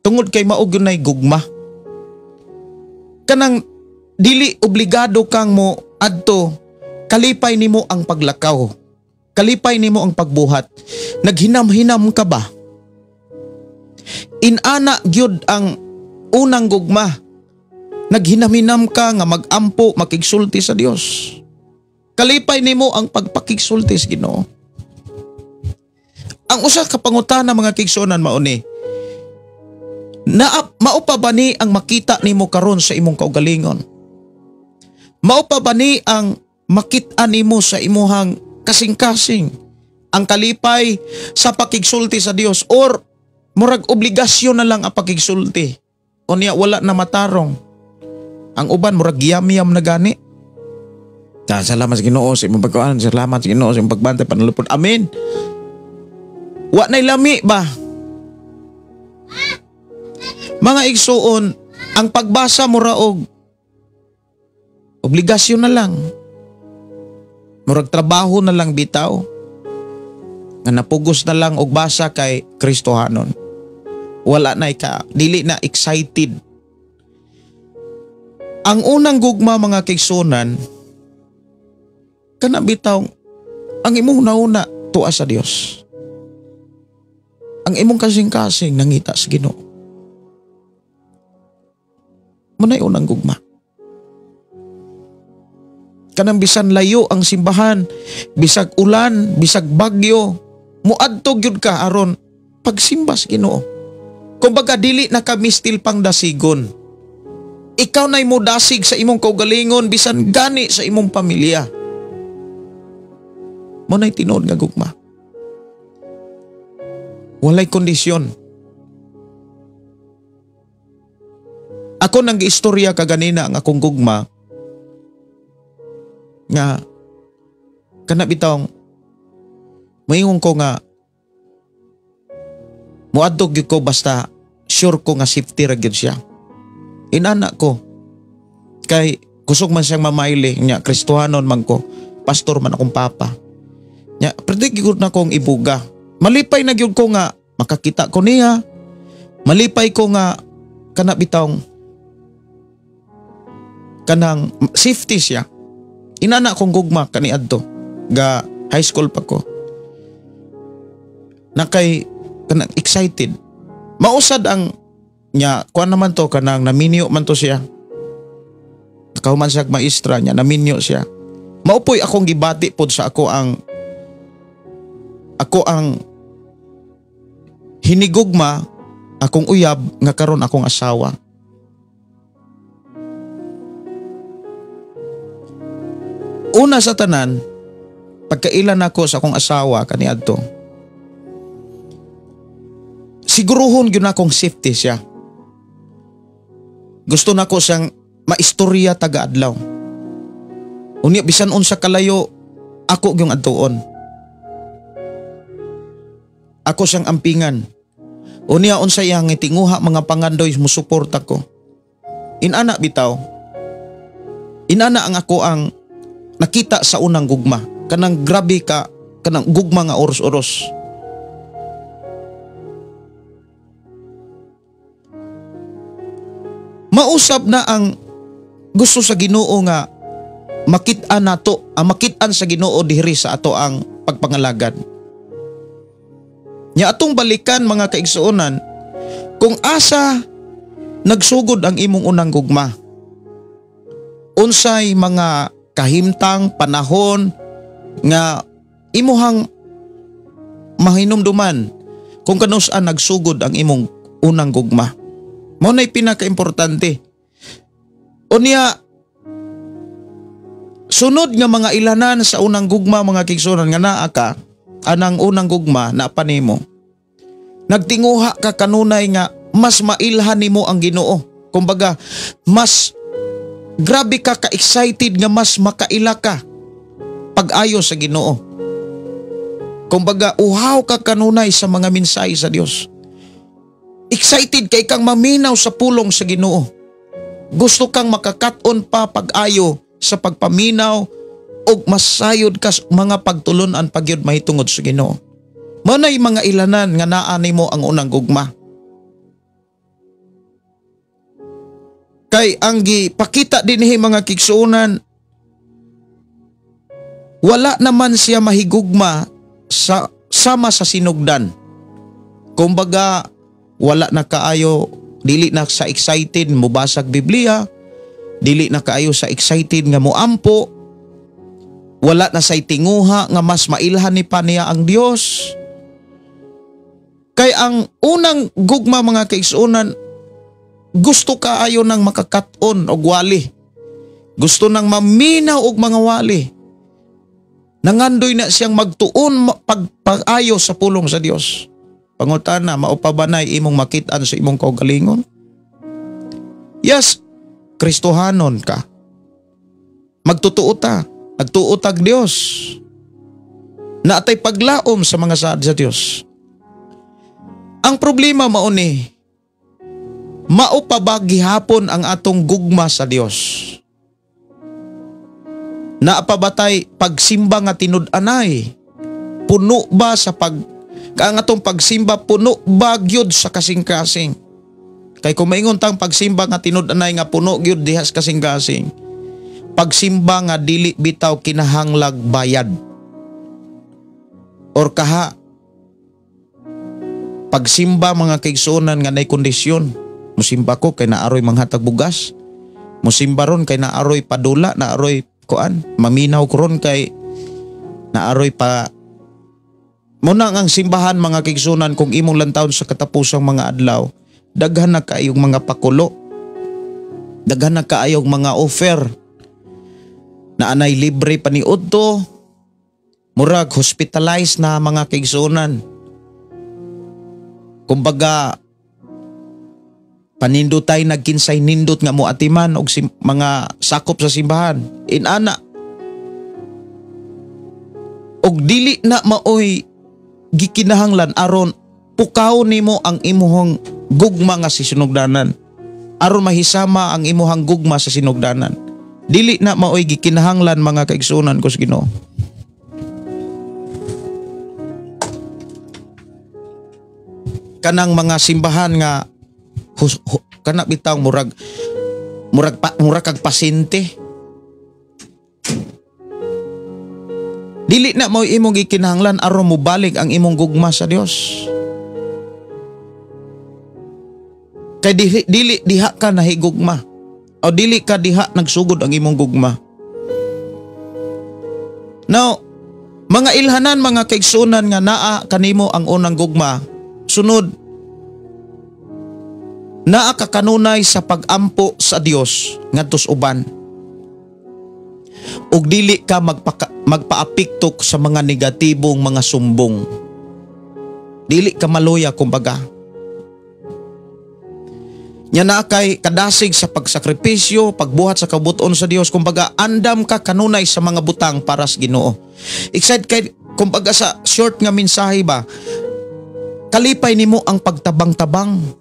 S3: tungod kay maog yun ay gugma. Kanang dili obligado kang mo adto, kalipay nimo ang paglakaw. Kalipay nimo ang pagbuhat. Naghinam-hinam ka ba? Inana gyud ang unang gugma. Naghinam-hinam ka nga magampo, makigsulti sa Dios. Kalipay nimo ang pagpakigsulti sa Ginoo. Ang usa ka pangutana mga kigsunan mauni. Mao pa ba ni ang makita nimo karon sa imong kaugalingon? Mao pa ba ni ang makita nimo sa imuhang kasing-kasing ang kalipay sa pakigsulti sa Dios, or murag obligasyon na lang ang pakigsulti? O niya wala na matarong. Ang uban murag giyam-yam na gani. Salamat sa Ginoo sa imong pagkuan, salamat sa Ginoo sa imong pagbantay panalupod. Amen. Wa nay lami ba? Mga igsuon, ang pagbasa mo raog obligasyon na lang. Murag trabaho na lang bitaw. Nga napugos na lang og basa kay Kristohanon. Wala na ka, dili na excited. Ang unang gugma mga kaigsunan, kana bitaw ang imong nauna tuwa sa Dios. Ang imong kasing-kasing nangita sa Ginoo. Munay unang gugma. Kanang bisan layo ang simbahan, bisag ulan, bisag bagyo, muadto gyud ka aron pagsimba sa Ginoo. Kumbaga dili na kami still pang dasigon. Ikaw na'y mo dasig sa imong kaugalingon bisan gani sa imong pamilya. Munay tinuod nga gugma. Walay kondisyon. Ako nang giistorya kaganina ang akong gugma nga kana bitong moingon ko nga muadtog gyud ko basta sure ko nga safety ra gyud siya. Inana ko kay kusog man siyang mamaili nya Kristohanon man ko, pastor man akong papa. Nya pwede gyud na kong ibuga. Malipay na gyud ko nga makakita ko niya. Malipay ko nga kana bitong kanang safety siya. Inana kong gugma kaniadto ga high school pa ko. Nakay kanang excited. Mausad ang nya kuan naman to kanang naminyo man to siya. Nakahuman siya maestra niya, naminyo siya. Maupoy akong gibati pod sa ako ang hinigugma, akong uyab nga karon akong asawa. Una sa tanan, pagkailan ako sa akong asawa kaniadto, siguruhon gyud akong safety siya. Gusto nako siyang maistorya taga-adlaw. Unya bisan unsa kalayo, ako gyung adtuon. Ako siyang ampingan. Unya unsa iyang tinguha mga pangandoy musuporta ko. Inana bitaw. Inana ang ako ang nakita sa unang gugma. Kanang grabe ka, kanang gugma nga oros-oros. Mausab na ang gusto sa Ginoo nga makit-an nato, makit-an sa Ginoo diri sa ato ang pagpangalagad. Nya atong balikan mga kaigsuonan, kung asa nagsugod ang imong unang gugma. Unsay mga kahimtang panahon nga imuhang mahinumduman kung kanus-an nagsugod ang imong unang gugma. Mao nay pinaka-importante. Unya sunod nga mga ilanan sa unang gugma mga kigsunan nga naa ka anang unang gugma na panimo. Nagtinguha ka kanunay nga mas mailhan nimo ang Ginoo. Kumbaga mas grabe ka ka-excited nga mas makaila ka pag-ayo sa Ginoo. Kumbaga uhaw ka kanunay sa mga mensahe sa Dios. Excited kay kang maminaw sa pulong sa Ginoo. Gusto kang makakaton pa pag-ayo sa pagpaminaw o masayod ka mga pagtulunan pagyud mahitungod sa Ginoo. Manay mga ilanan nga naa nimo ang unang gugma. Kay ang gipakita dinhi mga kigsuonan, wala naman siya mahigugma sa sama sa sinugdan. Kumbaga wala na kaayo, dili na sa excited mubasag Biblia, dili na kaayo sa excited nga moampo, wala na say tinguha nga mas mailhan ni pa niya ang Dios. Kay ang unang gugma mga kaigsuonan, gusto kaayo nang makakaton og wali. Gusto nang maminaw og mga wali. Nangandoy na siyang magtuon pag-ayo sa pulong sa Dios. Pangutana, maupabanay imong makit-an sa imong kaugalingon? Yes, Kristohanon ka. Magtutuo ta, nagtuotag Dios. Naatay paglaom sa mga saad sa Dios. Ang problema mao ni maupabagi hapon ang atong gugma sa Dios. Naapabatay pagsimba nga tinud-anay. Puno ba sa kaang atong pagsimba puno ba gyud sa kasing-kasing? Kay kung maingon tang pagsimba nga tinud-anay nga puno gyud diha sa kasing-kasing, pagsimba nga dili bitaw kinahanglag bayad. Or kaha pagsimba mga kaigsuonan nga nay kondisyon, musimba ko kay naaroy manghatag bugas, Musimba ron kay naaroy padula, naaroy kuan, maminaw ko ron kay naaroy pa. Muna ang simbahan mga kaigsunan, kung imong lantawon sa katapusang mga adlaw, daghan na kaayong mga pakulo, daghan na kaayong mga offer na anay libre paniudto, murag hospitalized na mga kaigsunan. Kumbaga panindutay nagkinsay nindot nga moatiman og mga sakop sa simbahan. Inana og dili na maoy gikinahanglan aron pukaw nimo ang imuhang gugma nga sa sinugdanan, aron mahisama ang imuhang gugma sa sinugdanan. Dili na maoy gikinahanglan mga kaigsunan ko sa Ginoo. Kanang mga simbahan nga kana bitaw murag kag pasyente. Dili na mo imong gikinahanglan aron mobalik ang imong gugma sa Dios. Kay dili diha ka nahigugma o dili ka diha nagsugod ang imong gugma. Now, mga ilhanan mga kaigsunan nga naa kanimo ang unang gugma, sunod naa ka kanunay sa pag-ampo sa Dios ngadto sa uban. Ug dili ka magpaapiktok sa mga negatibong mga sumbong. Dili ka maluya kumbaga. Nya na kay kadasig sa pagsakripisyo, pagbuhat sa kabuton sa Dios, kumbaga andam ka kanunay sa mga butang para sa Ginoo. Excited kay kumbaga sa short nga mensahe ba, kalipay nimo ang pagtabang-tabang.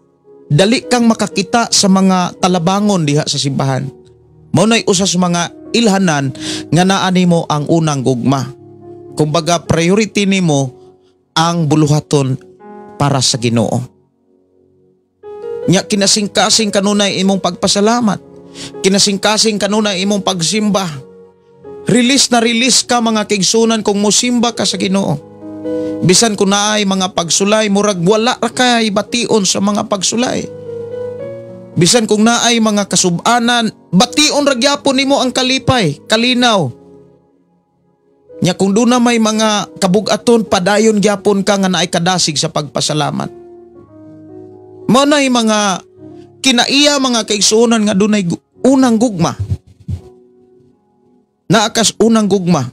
S3: Dali kang makakita sa mga talabangon diha sa simbahan. Mao nay usa sa mga ilhanan nga naa nimo ang unang gugma. Kumbaga priority nimo ang buluhaton para sa Ginoo. Nya kinasingkasing kanunay imong pagpasalamat. Kinasingkasing kanunay imong pagsimba. Release na release ka mga kaigsunan kung mosimba ka sa Ginoo. Bisan kung naay mga pagsulay, murag wala ra kay bation sa mga pagsulay. Bisan kung naay mga kasub-anan, bation ra gyapon nimo ang kalipay, kalinaw. Nya kung doon na may mga kabug-aton, padayon gyapon ka nga naay kadasig sa pagpasalamat. Mao nay mga kinaiya mga kaigsunan nga dunay unang gugma. Naakas unang gugma.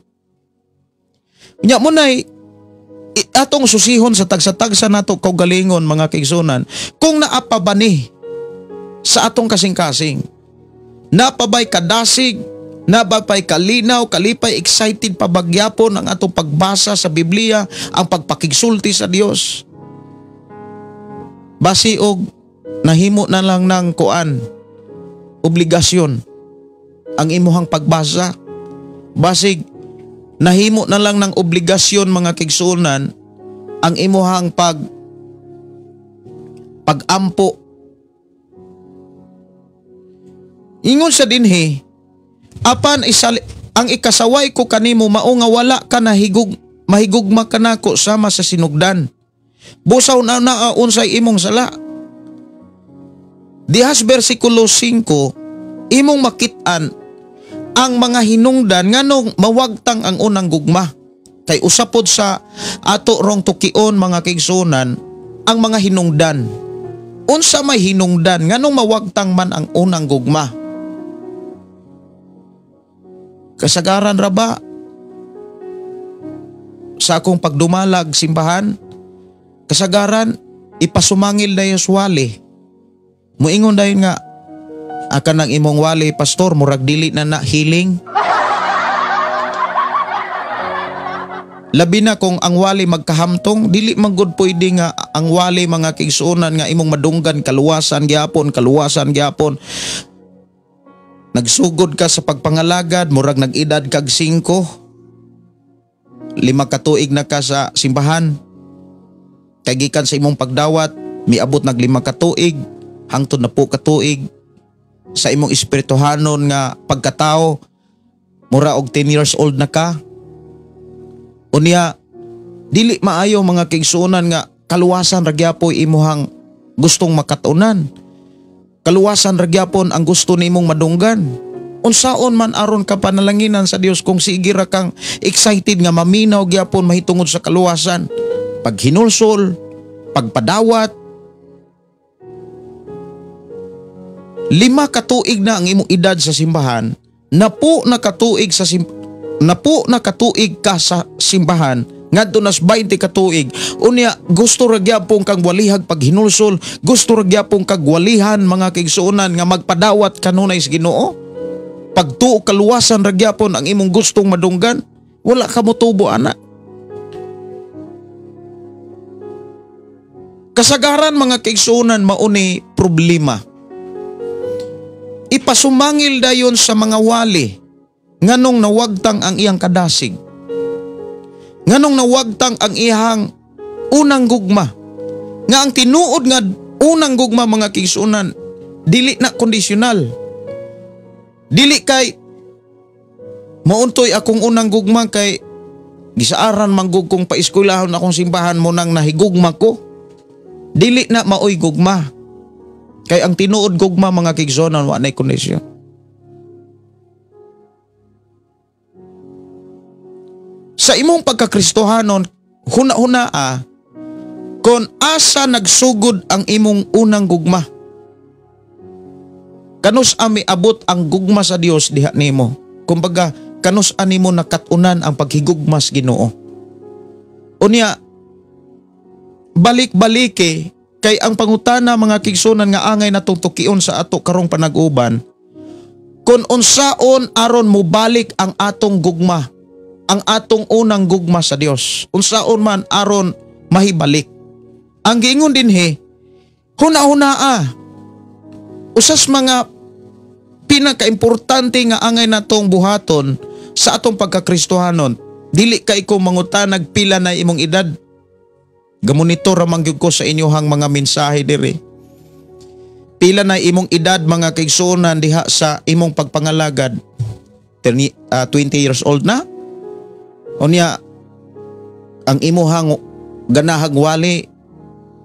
S3: Nya mo nay atong susihon sa tagsa-tagsa nato kaugalingon mga kaigsunan, kung naapabani sa atong kasing-kasing, napabay kadasig, napabay kalinaw, kalipay, excited pabagyapon ang atong pagbasa sa Biblia, ang pagpakigsulti sa Dios. Basi og nahimo na lang ng kuan, obligasyon ang imuhang pagbasa. Basig nahimo na lang ng obligasyon mga kaigsunan ang imuhang pagampo. Ingon sa dinhi, apan ang ikasaway ko kanimo mao nga wala ka mahigugma kanako sama sa sinugdan. Busaw na unsay imong sala. Dihas bersikulo 5, imong makit-an ang mga hinungdan nganong mawagtang ang unang gugma. Kay usapod sa ato rong tukion mga kaigsunan ang mga hinungdan. Unsa may hinungdan nganong mawagtang man ang unang gugma? Kasagaran ra ba sa akong pagdumalag simbahan? Kasagaran ipasumangil dayon wali. Muingon dayon nga akan ng imong wali pastor murag dili na healing. Labi na kung ang wali magkahamtong, dili man gud pwede nga ang wali mga kaigsunan nga imong madunggan kaluwasan gyapon. Nagsugod ka sa pagpangalagad, murag nag-edad kag 5. 5 ka tuig na ka sa simbahan. Kay gikan sa imong pagdawat, miabot nag 5 ka tuig, hangtod na po ka tuig sa imong espirituhanon nga pagkatao, mura og 10 years old na ka. Unya, dili maayo mga kaigsunan nga kaluwasan ra gyapon imuhang gustong makatunan. kaluwasan ra gyapon ang gusto nimong madunggan. Unsaon man aron ka panalanginan sa Dios kung sige ra kang excited nga maminaw gyapon mahitungod sa kaluwasan, paghinulsol, pagpadawat. 5 katuig na ang imong edad sa simbahan, napo na katuig ka sa simbahan, ngadto nas 20 katuig. Unya gusto ra gyapon kang walihag paghinulsol, gusto ra gyapon kag walihan mga kaigsuonan nga magpadawat kanunay sa Ginoo. Pagtuo kaluwasan ra gyapon ang imong gustong madunggan, wala ka motubo ana. Kasagaran mga kaigsuonan mao ni problema. Ipasumangil dayon sa mga wali nganong nawagtang ang iyang kadasig. Nganong nawagtang ang iyang unang gugma. Nga ang tinuod nga unang gugma mga kaigsuonan, dili na kondisyonal. Dili kay mauntoy akong unang gugma kay gisaaran manggug kong paeskwelahon akong simbahan mo nang nahigugma ko. Dili na maoy gugma. Kay ang tinuod gugma mga kaigsuonan wa nay kondisyon. Sa imong pagkakristohanon, huna-hunaa kon asa nagsugod ang imong unang gugma. Kanus ami abot ang gugma sa Dios diha nimo. Kumbaga, kanus animo nakatunan ang paghigugmas Ginoo. Unya, balik-balike kay ang pangutana mga kaigsuonan nga angay natong tukion sa ato karong panag-uban, kun unsaon aron mobalik ang atong gugma, ang atong unang gugma sa Dios. Unsaon man aron mahibalik. Ang giingon dinhi, huna-hunaa, usas mga pinakaimportante nga angay natong buhaton sa atong pagkakristohanon, dili kay ko mangutanag pila na imong edad. Gamonitor ramang gyud ko sa inyohang mga mensahe diri. Pila na imong edad mga kaigsuonan diha sa imong pagpangalagad? 20 years old na? Unya ang imuhang ganahag wali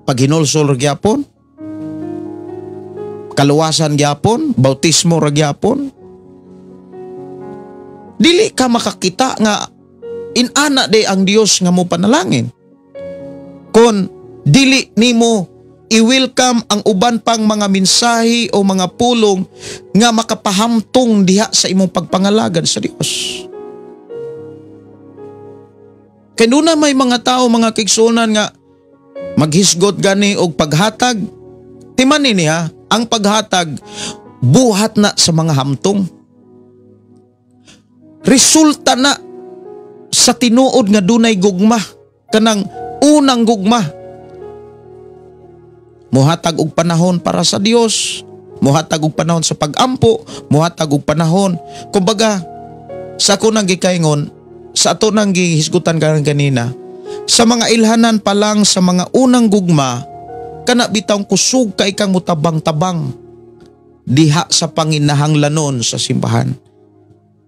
S3: paghinulsol gyapon? Kaluwasan gyapon? Bautismo ra gyapon? Dili ka makakita nga inana de ang Dios nga mo panalangin. Kon dili nimo i-welcome ang uban pang mga mensahe o mga pulong nga makapahamtong diha sa imong pagpangalagad sa Dios. Kay doon na may mga tao mga kaigsuonan nga maghisgot gani og paghatag. Timanin niya, ang paghatag buhat na sa mga hamtong. Resulta na sa tinuod nga dunay gugma, kanang unang gugma. Muhatag og panahon para sa Dios, muhatag og panahon sa pag-ampo, muhatag og panahon. Kumbaga, sa ako nang gikaingon, sa ato nang gihisgutan kanina, sa mga ilhanan pa lang sa mga unang gugma, kana bitang kusog kay kang mutabang-tabang diha sa panginahanglanon sa simbahan.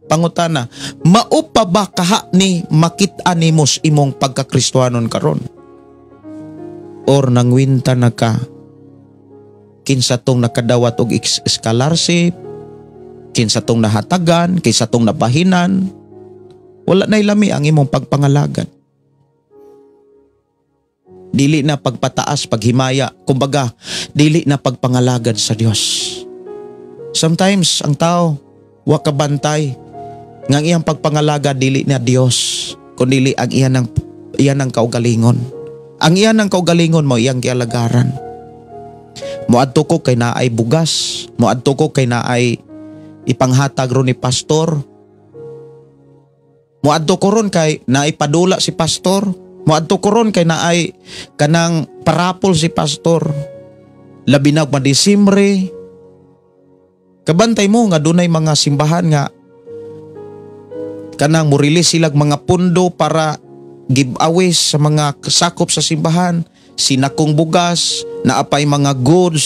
S3: Pangutana, mao pa ba kaha ni makit-an nimos imong pagkakristohanon karon? Or nangwinta na ka kinsa tong nakadawat og scholarship, kinsa tong nahatagan, kinsa tong nabahinan, wala na ilami ang imong pagpangalagad. Dili na pagpataas, paghimaya, kumbaga dili na pagpangalagad sa Dios. Sometimes ang tao wa kabantay nga ang iyang pagpangalagad dili na Dios, kundi ang iyan ng kaugalingon. Ang iyan ng kaugalingon mo iyang gialagaran. Moadto ko kay naay bugas, moadto ko kay naay ipanghatag ron ni pastor. Moadto ko ron kay naay padula si pastor. Moadto ko ron kay naay kanang parapol si pastor. Labi na pa Disyembre. Kabantay mo nga dunay mga simbahan nga kanang mo-release silang mga pundo para giveaways sa mga sakop sa simbahan, sinakong bugas, naapay mga goods.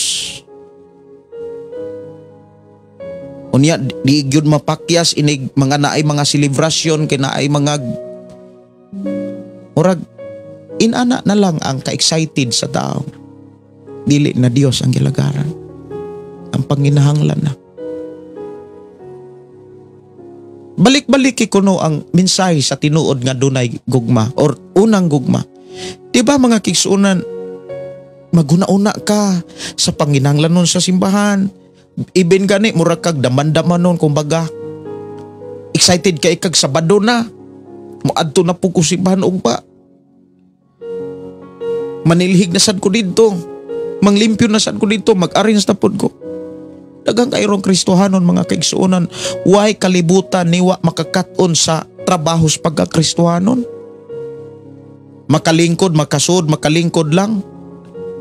S3: Unya di gyud mapakyas inig mga naay mga selebrasyon kay naay mga murag inana na lang ang ka-excited sa tao. Dili na Dios ang gilagaran. ang panginahanglan na. Balik-balik kuno ang mensahe sa tinuod nga dunay gugma or unang gugma. Diba mga kigsuunan, maguna-una ka sa panginahanglan nun sa simbahan. Even gani, mura kag daman-daman nun, kumbaga. Excited ka ikag Sabado na. Muadto na po ko simbahan og pa. Manilhig na sad ko dito. Manglimpyo na sad ko dito. Mag-arrange na po ko. Daghang kayrong Kristohanon mga kaigsuonan. Why kalibutan niwa makakaton sa trabaho sa pagka-Kristohanon? Makalingkod, makasud, makalingkod lang.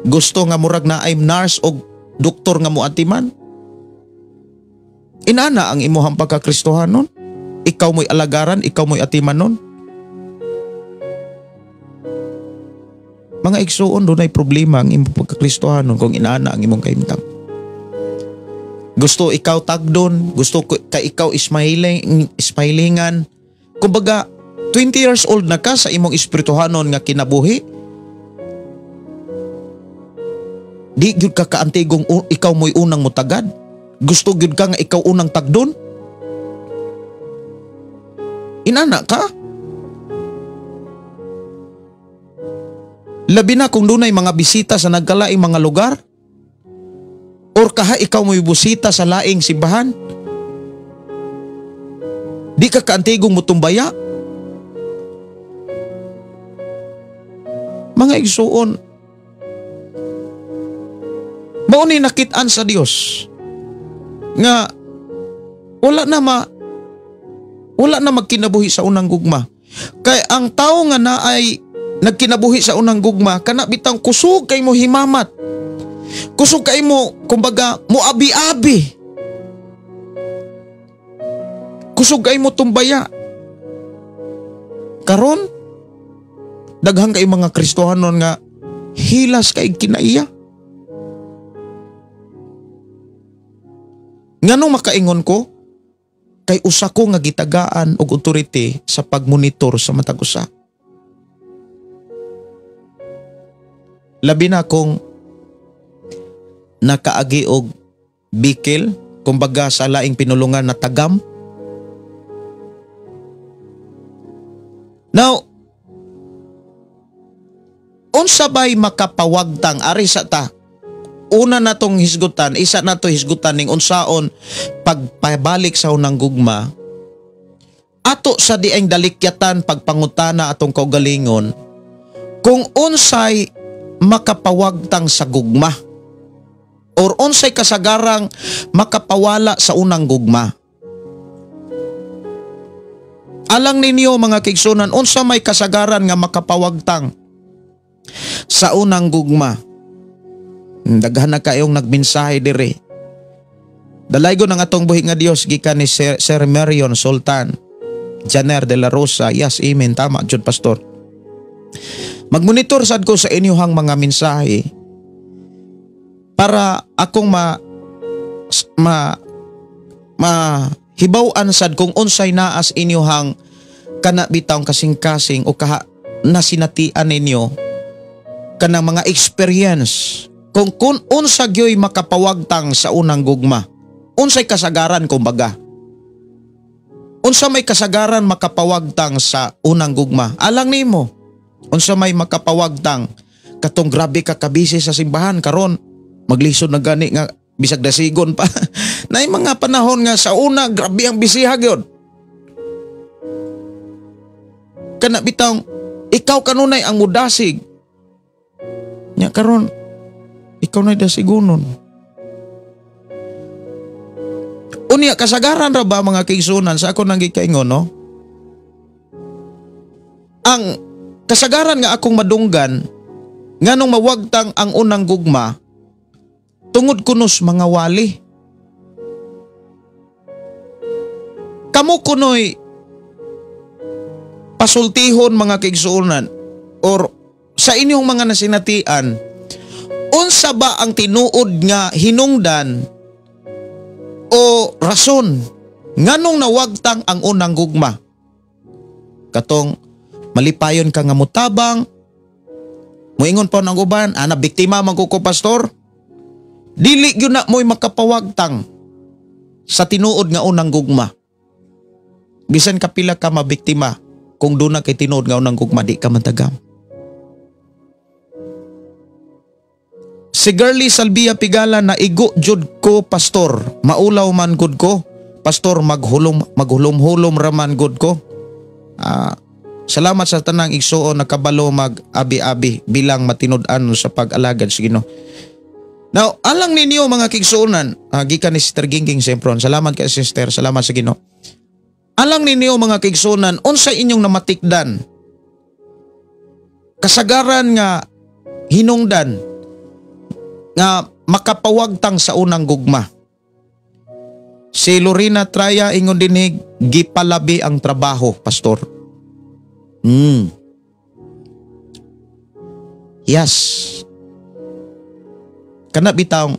S3: Gusto nga murag na ay nurse o doktor nga muatiman. Inana ang imuhang pagka-Kristohanon. Ikaw mo'y alagaran, ikaw mo'y atimanon. Mga igsuon, doon ay problema ang imong pagka-Kristohanon kung inana ang imong kaimtang. Gusto ikaw tagdon, gusto ka ikaw ismailingan. Kumbaga, 20 years old na ka sa imong espirituhanon nga kinabuhi. Di gyud ka kaantigong ikaw mo'y unang mutagad. Gusto gyud ka nga ikaw unang tagdon. Inana ka? Labi na kung dunay mga bisita sa nagkalaing mga lugar. Or kaha ikaw mo'y busita sa laing simbahan. Di ka kaantigong mutumbaya. Mga igsuon, mauni nakitaan sa Dios nga wala na magkinabuhi sa unang gugma. Kay ang tao nga na ay nagkinabuhi sa unang gugma, kana bitang kusog kay mo himamat. Kusog kay mo, kumbaga, muabi-abi. Kusog kay mo tumbaya. Karon, daghang kay mga Kristohanon nga hilas kay kinaiya. Nganong makaingon ko? Kay usa ko nga gitagaan og authority sa pagmonitor sa matag usa. Labi na kung nakaagi og bikil, kumbaga sa laing pinulungan na tagam. Now, unsa bay makapawagtang ari sa ta? Una natong hisgutan, isa nato hisgutan ning unsaon pagpabalik sa unang gugma. Ato sa dieng dalikyatan pagpangutana atong kaugalingon kung unsay makapawagtang sa gugma or unsay kasagarang makapawala sa unang gugma. Alang ninyo mga kigsunan, unsa may kasagaran nga makapawagtang sa unang gugma? Daghan na kayong nagmensahe dire. Dalaygon ang atong buhi nga Dios gikan ni Sir Marion Sultan Janer de la Rosa. Yes, amen, tama jud pastor. Magmonitor sad ko sa inyong mga mensahe para akong hibaw-an sad kung unsay naas inyong kana bitang kasing-kasing o kaha nasinatian ninyo kanang mga experience. Kung unsa gyoy makapawagtang sa unang gugma, unsay kasagaran kumbaga. Unsa may kasagaran makapawagtang sa unang gugma? Alang nimo, unsa may makapawagtang katong grabe ka kabisi sa simbahan karon, maglisod na gani nga bisag dasigon pa. Nay mga panahon nga sa una grabe ang bisiha gyud. Kana bitang ikaw kanunay ang mudasig. Nya karon ikaw na dasigunon. Unya kasagaran ra ba mga kaigsunan sa ako nang gikaingon no? Ang kasagaran nga akong madunggan nganong mawagtang ang unang gugma tungod kunos mga wali. Kamo kunoy pasultihon mga kaigsunan or sa inyong mga nasinatian, unsa ba ang tinuod nga hinungdan o rason nganong nawagtang ang unang gugma? Katong malipayon ka nga mutabang, muingon pa ng uban, ana biktima man ko pastor. Dili gyud na mo'y makapawagtang sa tinuod nga unang gugma. Bisan kapila ka mabiktima, kung doon na kay tinuod nga unang gugma, di ka matagam. Si Girly Salvia Pigala na igo jud ko pastor, maulaw man gud ko. Pastor, maghulom-hulom raman gud ko. Salamat sa tanang igsuon nakabalo mag-abi-abi bilang matinud-an sa pag-alagad sa Ginoo. Now, alang ninyo mga kigsuonan, gikan ni Sister Gingging Sempron, salamat kay Sister, salamat sa Ginoo. Alang ninyo mga kigsuonan, unsa inyong namatikdan? Kasagaran nga hinungdan nga makapawagtang sa unang gugma. Si Lorena Traya ingon dinig gipalabi ang trabaho, pastor. Yes. Kana bitaw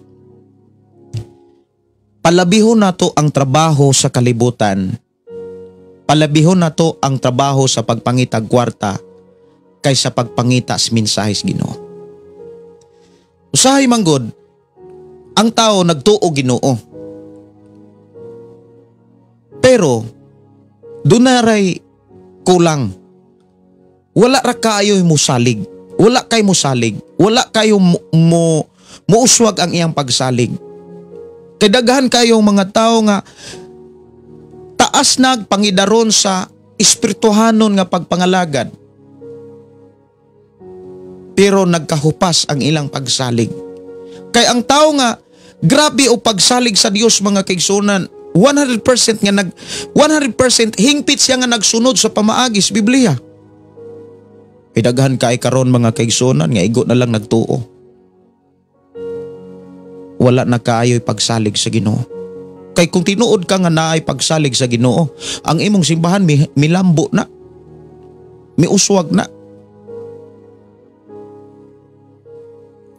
S3: palabihon nato ang trabaho sa kalibutan. Palabihon nato ang trabaho sa pagpangitag kwarta kaysa pagpangita sa mensahe sa Ginoo. Usahay manggod ang tao nagtuo Ginoo. Pero dunaray kulang. Wala ra kayo musalig. Wala kay musalig. Wala kayo muuswag ang iyang pagsalig. Kay daghan kayong mga tao nga taas nagpangidaron sa espirituhanon nga pagpangalagad. Pero nagkahupas ang ilang pagsalig. Kay ang tao nga grabe o pagsalig sa Dios mga kaigsunan, 100% nga 100% hingpit siya nga nagsunod sa pamaagi sa Biblia. Kay daghan kay karon mga kaigsunan nga igo na lang nagtuo. Wala na kaayo'y pagsalig sa Ginoo. Kay kung tinuod ka nga naay pagsalig sa Ginoo, ang imong simbahan milambo na. Miuswag na.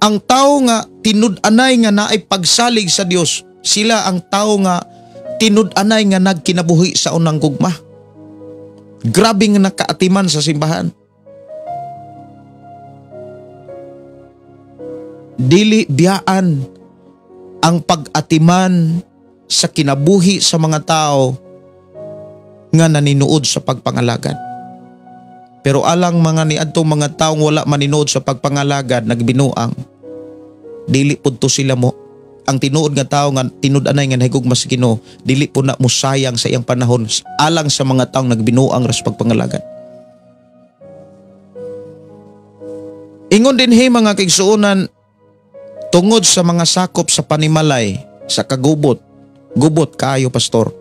S3: Ang tao nga tinud-anay nga naay pagsalig sa Dios, sila ang tao nga tinud-anay nga nagkinabuhi sa unang gugma. Grabe nga nakaatiman sa simbahan. Dili biyaan ang pag-atiman sa kinabuhi sa mga tao nga naninuod sa pagpangalagad. Pero alang mga niadtong mga taong wala maninuod sa pagpangalagad, nagbinuang, dili pud to sila mo. Ang tinuod nga tao nga tinud-anay nga nahigugma sa Ginoo, dili po na musayang sa iyang panahon alang sa mga taong nagbinuang ras pagpangalagad. Ingon din mga kaigsuonan, tungod sa mga sakop sa panimalay, sa kagubot, gubot kayo pastor.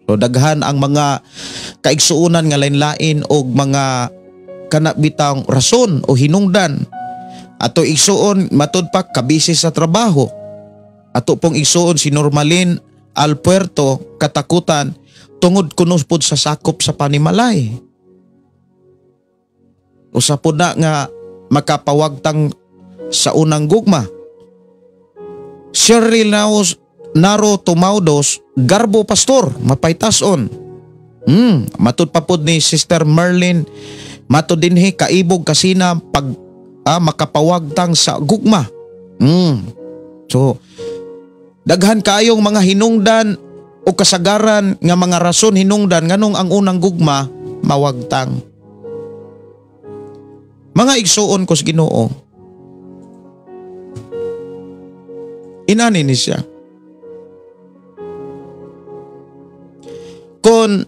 S3: So daghan ang mga kaigsuonan nga lain-lain o mga kanabitang rason o hinungdan. Ato igsuon matud pa kabisi sa trabaho. Ato pong igsuon si Normalin Alpuerto katakutan tungod kuno pod sa sakop sa panimalay. Usa pod na nga makapawagtang sa unang gugma. Shirley Naro Tumaudos, garbo pastor, mapaytason. Matud pa pod ni Sister Merlin, matud dinhi kaibog kasina pag makapawagtang sa gugma. So, daghan kayong mga hinungdan o kasagaran nga mga rason hinungdan nganong ang unang gugma mawagtang. Mga igsuon ko sa Ginoo, inani ni siya. Kung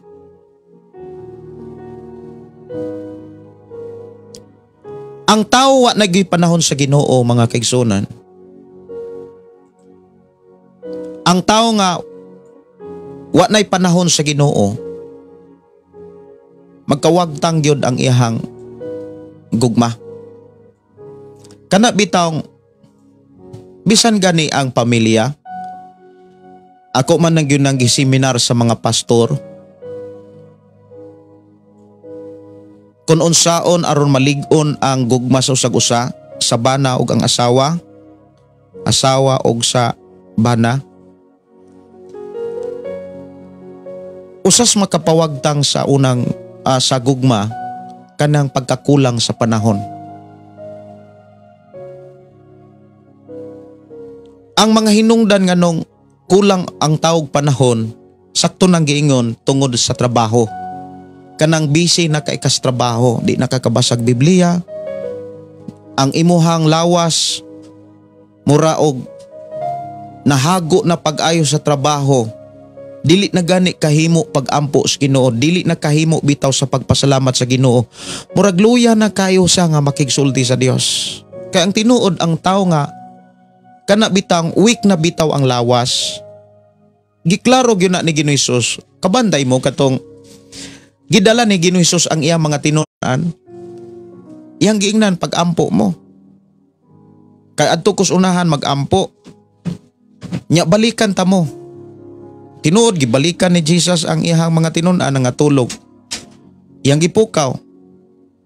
S3: ang tao wa nagpanahon sa Ginoo mga kaigsunan, ang tao nga wa nay panahon sa Ginoo, magkawagtang gyud ang iyang gugma. Kana bitawng bisan gani ang pamilya. Ako man nang yun seminar sa mga pastor. Kung unsaon aron malig-on ang gugma sa usag-usa, sa bana ug ang asawa og sa bana. Usas makapawagtang sa unang sa gugma kanang pagkakulang sa panahon. Ang mga hinungdan nga nung kulang ang taog panahon, sakto nang giingon tungod sa trabaho. Kanang busy na kay kas trabaho, di nakakabasag Biblia. Ang imuhang lawas mura og nahago na pag-ayo sa trabaho. Dili na gani kahimo pag-ampo sa Ginoo, dili na kahimo bitaw sa pagpasalamat sa Ginoo. Murag luya na kayo sa nga makigsulti sa Dios. Kaya ang tinuod ang tao nga kana bitang weak na bitaw ang lawas. Giklaro gyud na ni Ginoong Hesus, kabanday mo katong gidala ni Ginoong Hesus ang iyang mga tinunan. Iyang giingnan pag-ampo mo. Kay adto kus unahan mag-ampo. Nya balikan ta mo. Tinuod gibalikan ni Jesus ang iyang mga tinunan nga tulog. Iyang gipukaw.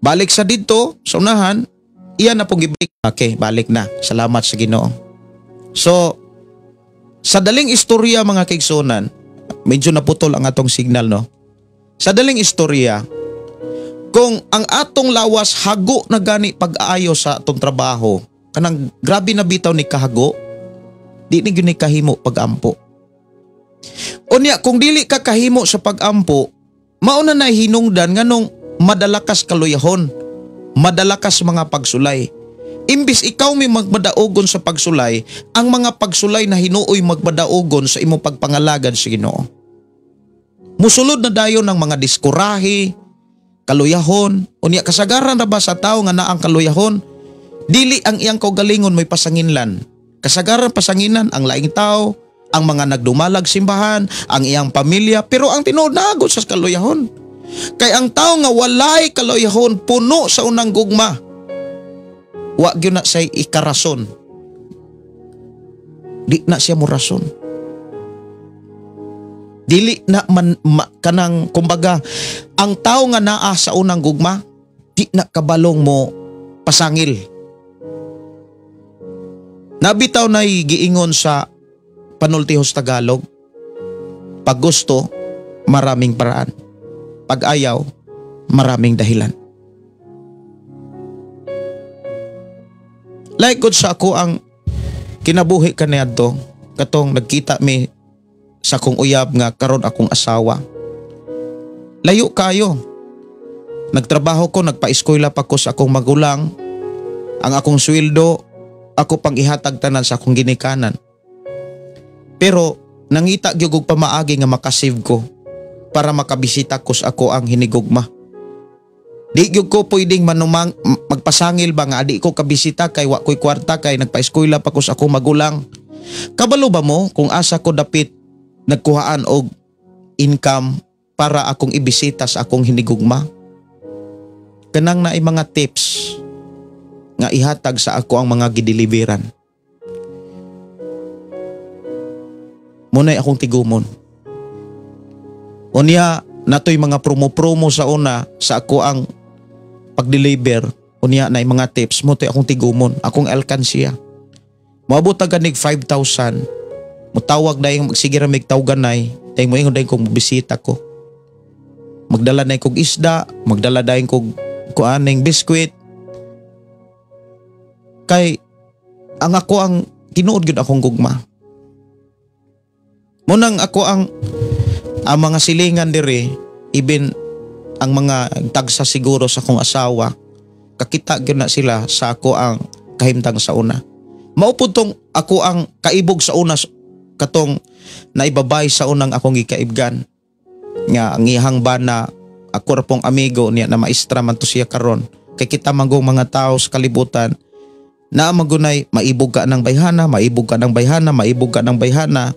S3: Balik sa didto sa unahan, iya na pong gibalik. Okay, balik na. Salamat sa Ginoo. So, sa daling istorya mga kaigsunan, medyo naputol ang atong signal, no? Sa daling istorya, kung ang atong lawas hago na gani pag-aayo sa atong trabaho, kanang grabe na bitaw ni kahago, di ni gyud kahimo pag-ampo. Unya kung dili ka kahimo sa pag-ampo, mauna na hinungdan nganong madalakas kaluyahon, madalakas mga pagsulay. Imbis ikaw may magmadaogon sa pagsulay, ang mga pagsulay na hinuoy magmadaogon sa imong pagpangalagan sa Ginoo. Musulod na dayon ng mga diskurahi, kaluyahon, unya kasagaran na ba sa tao nga naang kaluyahon, dili ang iyang kaugalingon may pasanginlan. Kasagaran pasanginan ang laing tao, ang mga nagdumalag simbahan, ang iyang pamilya, pero ang tinuod naagod sa kaluyahon. Kay ang tao nga walay kaluyahon, puno sa unang gugma. Wa gyud na say ikarason. Di na siya mo rason. Dili na man kanang kumbaga ang tao nga naa sa unang gugma, di na kabalong mo pasangil. Nabitaw na giingon sa Panultihos Tagalog, pag gusto, maraming paraan. Pag ayaw, maraming dahilan. Like good sa ako ang kinabuhi kaniadto, katong nagkita mi sa akong uyab nga karon akong asawa. Layo kayo. Nagtrabaho ko, nagpa-eskwela pa ko sa akong magulang. Ang akong sweldo, ako pang ihatag tanan sa akong ginikanan. Pero nangita gyud og pamaagi nga makasave ko para makabisita ko sa ako ang hinigugma. Di gyud ko pwedeng manumang magpasangil ba nga adi ko kabisita kay wa ko'y kwarta kay nagpa-eskwela pa ko sa akong magulang. Kabalo ba mo kung asa ko dapit nagkuhaan og income para akong ibisita sa akong hinigugma? Kanang naay mga tips nga ihatag sa ako ang mga gideliveran. Muna'y akong tigumon. Unya, natoy mga promo-promo sa una sa ako ang pag-deliver. Unya, naay mga tips mo to'y akong tigumon. Akong alkansiya. Maabot na ganig 5,000. Mutawag na yung sige ramig tawganay. Dahil mo ingon dahil kong bisita ko. Magdala na kong isda. Magdala dahil kong kuaning biskwit. Kay, ang ako ang tinuod yun akong gugma. Munang ako ang mga silingan diri, even ang mga tagsa siguro sa akong asawa, kakita gyud na sila sa ako ang kahimtang sa una. Maupod tong ako ang kaibog sa una katong naibabay sa unang akong gikaibgan. Nga ang ihang bana, ako ra pong amigo niya na maestra man to siya karon. Kay kita manggong mga tao sa kalibutan na magunay maibog ka ng bayhana, maibog ka ng bayhana, maibog ka ng bayhana.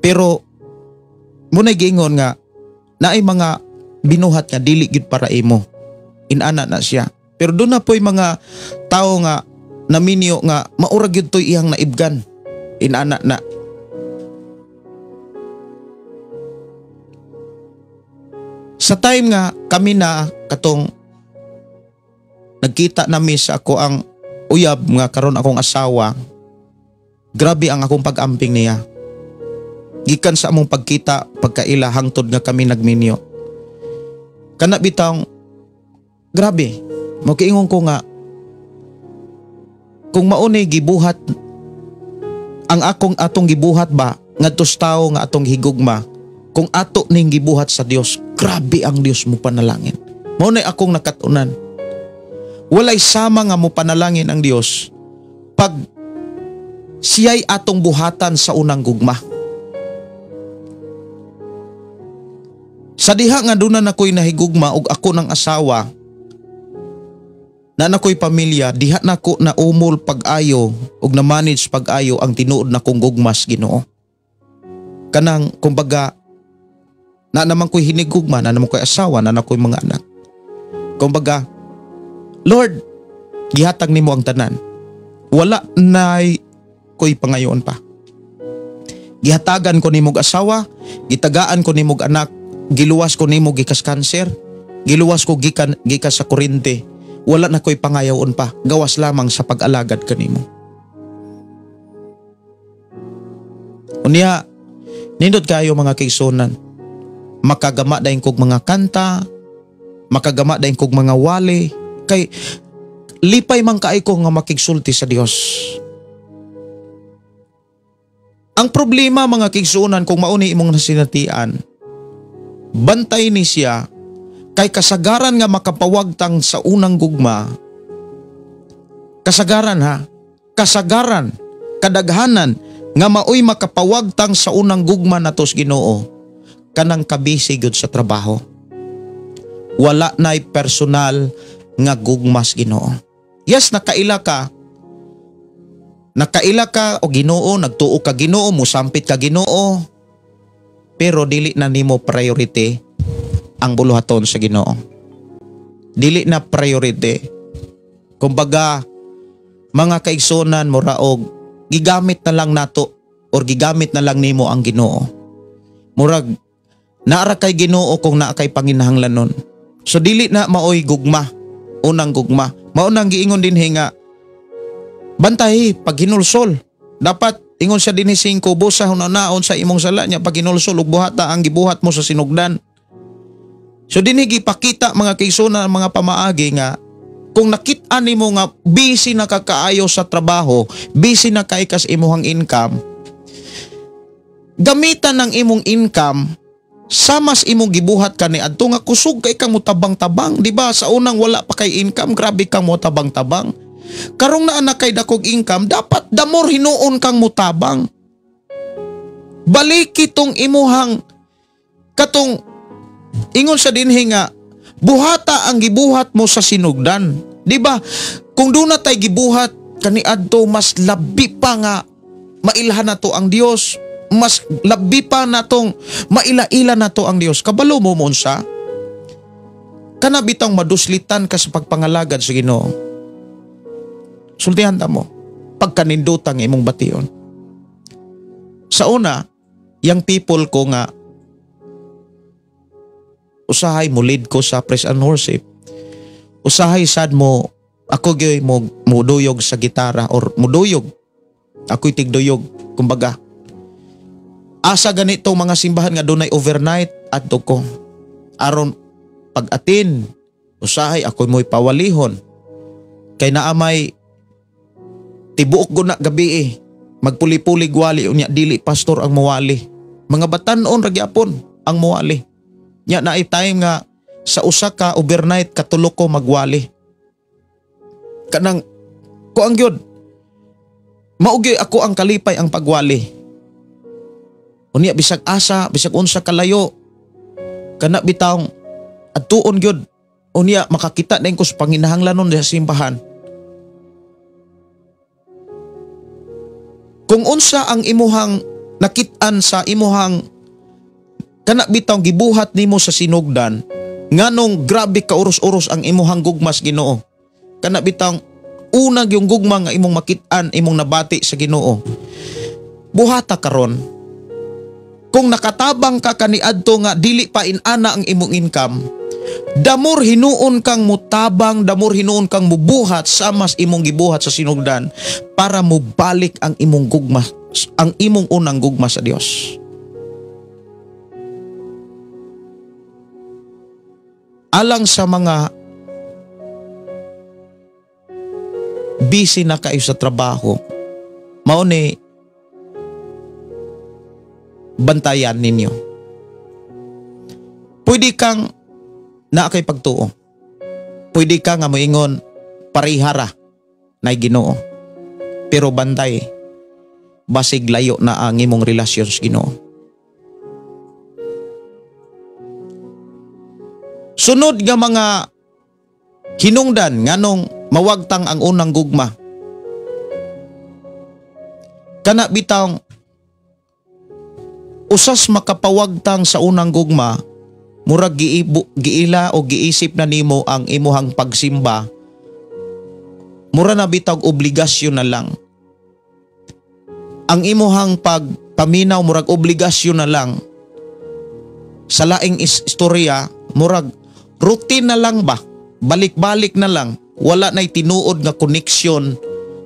S3: Pero muna'y giingon nga naay mga binuhat nga dili gid para imo. Inana na siya. Pero doon na po'y mga tao nga naminyo nga maurag yun to'y iyang naibgan. Inana na. Sa time nga kami na katong nagkita nami sa ako ang uyab nga karon akong asawa, grabe ang akong pag-amping niya. Gikan sa among pagkita pagkaila hangtod nga kami nagminyo. Kana bitang grabe. Makiingon ko nga kung maunay gibuhat ang atong gibuhat ba ngadtos tawo nga atong higugma, kung ato ning gibuhat sa Dios, grabe ang Dios mo panalangin. Mao nay akong nakatunan. Walay sama nga mo panalangin ang Dios pag siya'y atong buhatan sa unang gugma. Sa diha nga doon na ako'y nahigugma og ako ng asawa, na nako'y pamilya, diha na ko na umol pag-ayo og na manage pag-ayo ang tinuod na kong gugmas Ginoo. Kanang kumbaga, na naman ko'y hinigugma, na naman ko'y asawa, na nako'y mga anak. Kumbaga, Lord, gihatag nimo ang tanan. Wala na'y ko'y pangayon pa. Gihatagan ko nimog asawa, gitagaan ko nimog anak, giluwas ko nimo gikas kanser, giluwas ko gikas sa kurente. Wala na ko'y pangayaon pa, gawas lamang sa pag-alagad kanimo. Unya, nindot kayo mga kaigsunan, makagama dayon kog mga kanta, makagama dayon kog mga wali, kay lipay man kaay ko nga makigsulti sa Dios. Ang problema mga kaigsunan, kung mauni imong nasinatian, bantay ni siya, kay kasagaran nga makapawagtang sa unang gugma, kasagaran, kadaghanan nga maoy makapawagtang sa unang gugma natos Ginoo, kanang kabisi gyud sa trabaho. Wala na'y personal nga gugmas Ginoo. Yes, nakaila ka o Ginoo, nagtuo ka Ginoo, musampit ka Ginoo, pero dili na nimo priority ang buluhaton sa Ginoo. Dili na priority. Kumbaga, mga kaigsunan mo raog, gigamit na lang nato or gigamit na lang nimo ang Ginoo. Murag, naara kay Ginoo kung naa kay panginahanglanon. So dili na maoy gugma, unang gugma. Maunang giingon din nga, bantay pag hinulsol. Dapat ingon siya din 5 busa hunaon sa imong sala niya pag hinulsol ug buhata ang gibuhat mo sa sinugdan. So dinhi gipakita mga kaigsunan, mga pamaagi nga kung nakit-an nimo nga busy na kakaayo sa trabaho, busy na kay kas imong income, gamitan ng imong income sa mas imong gibuhat kani adto nga kusog kay kang mutabang-tabang, di ba? Sa unang wala pa kay income, grabe kang mutabang-tabang. Karong naa na kay dakog income, dapat damor hinuon kang mutabang. Balik itong imuhang katong ingon sa dinhi nga buhata ang gibuhat mo sa sinugdan. Di ba? Kung doon na tayo gibuhat kaniadto, mas labi pa nga mailhan na to ang Dios. Mas labi pa na tong maila-ila na to ang Dios. Kabalo mo mo sa kana bitang maduslitan ka sa pagpangalagad sa Ginoo. Sultihan ta mo pagkanindutang imong bation. Sa una, yang people ko nga usahay mo lead ko sa praise and worship. Usahay sad mo ako gyud mo muduyog sa gitara or muduyog. Ako'y tigduyog. Kumbaga, asa ganito mga simbahan nga dunay overnight adto ko. Aron pag-atin, usahay ako'y mo'y pawalihon. Kay naamay tibuok ko na gabi magpuli-puli gwali unya dili pastor ang muwali. Mga batan-on ra gyapon ang muwali. Nya na time nga sa usa ka overnight katulo ko magwali. Kanang ko ang gyud maugi ako ang kalipay ang pagwali. Unya bisag asa, bisag unsa kalayo kana bitawng adtuon gyud. Unya makakita din ko sa panginahanglanon sa simbahan. Kung unsa ang imuhang nakit-an sa imuhang kana bitaw gibuhat nimo sa sinugdan, nganong grabe ka uros-uros ang imuhang gugmas Ginoo. Kana bitaw unag yung gugma nga imong makit-an, imong nabati sa Ginoo. Buhata karon. Kung nakatabang ka kaniadto nga dili pa inana ang imong income, damor hinuon kang mutabang, damor hinuon kang mubuhat sa mas imong gibuhat sa sinugdan para mubalik ang imong gugma, ang imong unang gugma sa Dios. Alang sa mga busy na kayo sa trabaho, mao ni bantayan ninyo. Pwede kang naa kay pagtuo. Pwede ka nga moingon parihara na Ginoo. Pero bantay, basig layo na ang imong relasyon sa Ginoo. Sunod nga mga hinungdan nganong mawagtang ang unang gugma. Kana bitang usas makapawagtang sa unang gugma, murag giila o giisip na nimo ang imuhang pagsimba. Mura na bitag obligasyon na lang. Ang imuhang pagpaminaw murag obligasyon na lang. Sa laing istorya, murag routine na lang ba? Balik-balik na lang. Wala na'y tinuod nga koneksyon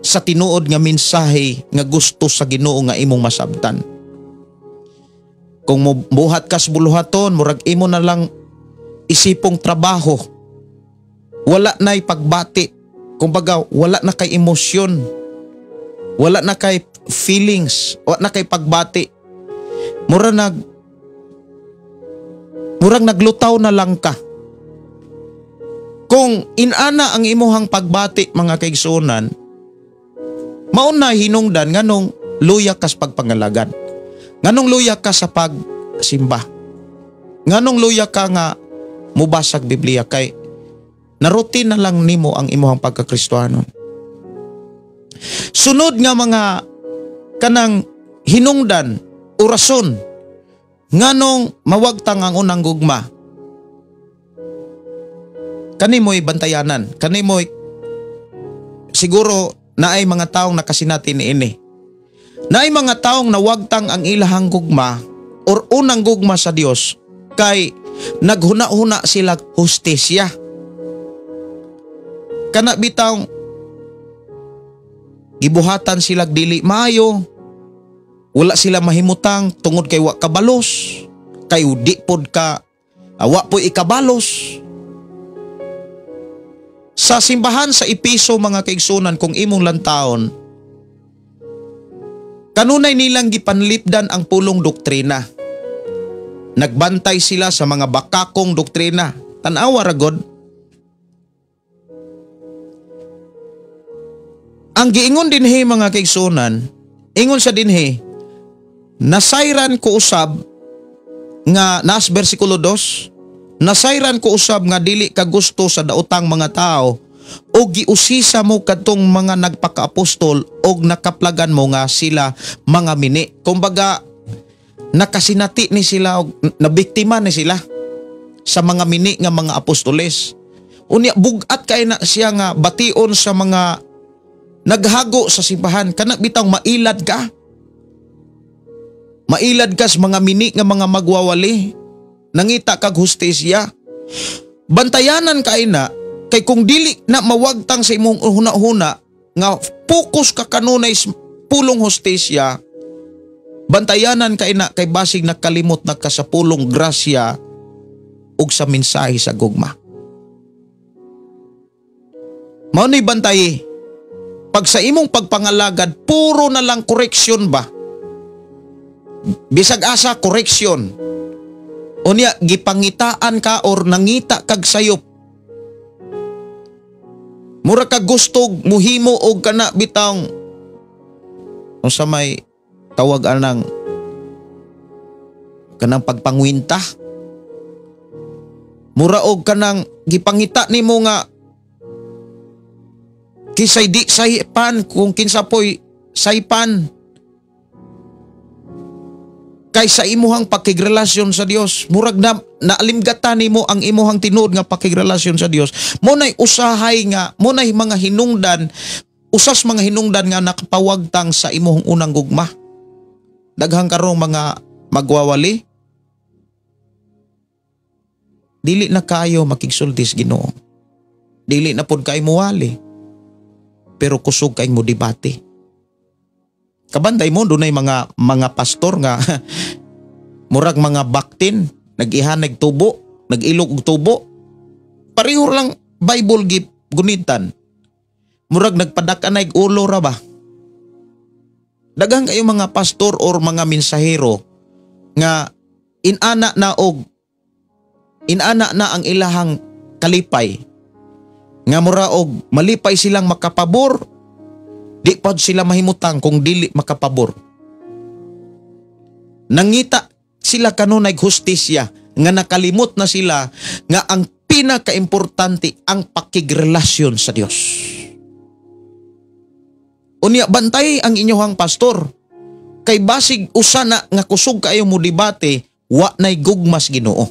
S3: sa tinuod nga mensahe nga gusto sa Ginoo nga imong masabtan. Kung buhat kas buluhaton, murag imo na lang isipong trabaho. Wala na'y pagbati. Kumbaga, wala na kay emosyon. Wala na kay feelings. Wala na kay pagbati. Murag naglutaw na lang ka. Kung inana ang imuhang pagbati, mga kaigsunan, mauna hinungdan nganong luya kas pagpangalagad. Nganong luya ka sa pagsimba. Nganong luya ka nga mubasag Biblia kay narutin na lang nimo ang imuhang pagkakristohanon. Sunod nga mga kanang hinungdan o rason nganong mawagtang ang unang gugma. Kanimoy bantayanan, kanimoy siguro naay mga taong nakasinati niini. Naay mga taong nawagtang ang ilahang gugma or unang gugma sa Dios kay naghuna-huna sila hustisya. Kana bitang gibuhatan sila dili maayo, wala sila mahimutang tungod kay wa kabalos, kay di pod ka wa po ikabalos. Sa simbahan sa Episo, mga kaigsunan, kung imong lantaon, kanunay nilang gipanlipdan ang pulong doktrina. Nagbantay sila sa mga bakakong doktrina. Tanawa ragod. Ang giingon dinhi, mga kaigsunan, ingon sa dinhi, nasayran ko usab nga nas bersikulo 2, nasayran ko usab nga dili ka gusto sa daotang mga tao o giusisa mo kadtong mga nagpakaapostol o nakaplagan mo nga sila mga mini. Kumbaga nakasinati ni sila o nabiktima ni sila sa mga mini nga mga apostoles. Unya bugat kay na siya nga bation sa mga naghago sa simbahan. Kana bitang mailad ka. Mailad ka sa mga mini nga mga magwawali. Nangita kag hustisya. Bantayanan kay na, kay kung dili na mawagtang sa imong huna-huna nga focus ka kanunay pulong hustisya, bantayanan kay na kay basig nakalimot na ka sa pulong grasya ug sa mensahe sa gugma. Mao ni bantay. Pag sa imong pagpangalagad, puro na lang koreksyon ba? Bisag asa koreksyon. Unya gipangitaan ka or nangita kag sayop. Mura ka gustog muhimo og kana bitang unsa may tawag anang kanang pagpangwinta. Mura og kanang gipangita nimo nga kisay di saypan kung kinsa poy saypan. Kaysa imuhang pakigrelasyon sa Dios, murag na naalimgatan nimo ang imuhang tinuod nga pakigrelasyon sa Dios. Munay usahay nga, munay mga hinungdan, usas mga hinungdan nga nakapawagtang sa imuhang unang gugma. Daghang karong mga magwawali, dili na kayo makigsultis Ginoo. Dili na pod kay muwali. Pero kusog kay mo debate. Kabantay mo dunay mga pastor nga murag mga baktin, nag-ihanag tubo, nag-ilog og tubo. Pareho lang Bible gip gunitan. Murag nagpadakanay ulo ra ba? Daghang kayo mga pastor or mga mensahero nga inana na ang ilahang kalipay, nga mura og malipay silang makapabor, di pa sila mahimutang kung dili makapabor. Nangita sila kanunay hustisya, nga nakalimot na sila nga ang pinakaimportante ang pakigrelasyon sa Dios. Unya, bantay ang inyong pastor, kay basig usana nga kusog kayo mo debate, wa nay gugmas Ginoo.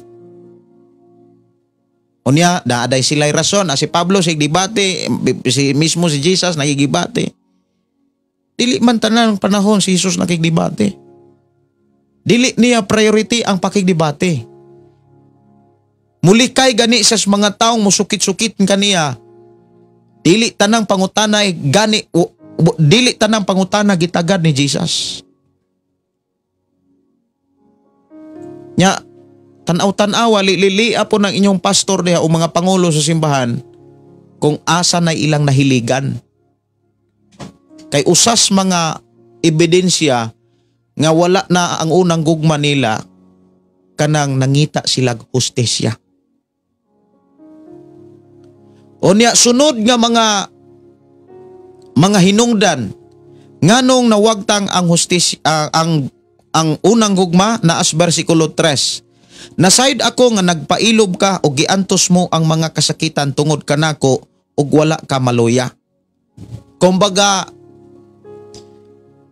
S3: Unya, daaday sila'y rason, si Pablo sig debate, mismo si Jesus nagigibate. Dili man tanan panahon si Jesus nakigdebate. Dili niya priority ang pakigdebate. Mulikay gani sa mga taong musukit-sukit kaniya. Dili tanang pangutana gani dili tanang pangutana gitagad ni Jesus. Nya tanaw-tanawa lilia po ng inyong pastor diha o mga pangulo sa simbahan kung asa na ilang nahiligan. Kay usas mga ebidensya nga wala na ang unang gugma nila kanang nangita sila hustisya. Unya sunod nga mga hinungdan nganong nawagtang ang hustisya ang unang gugma na as bersikulo 3. Nasayd ako nga nagpailob ka o giantos mo ang mga kasakitan tungod kanako ug wala ka maluya. Kumbaga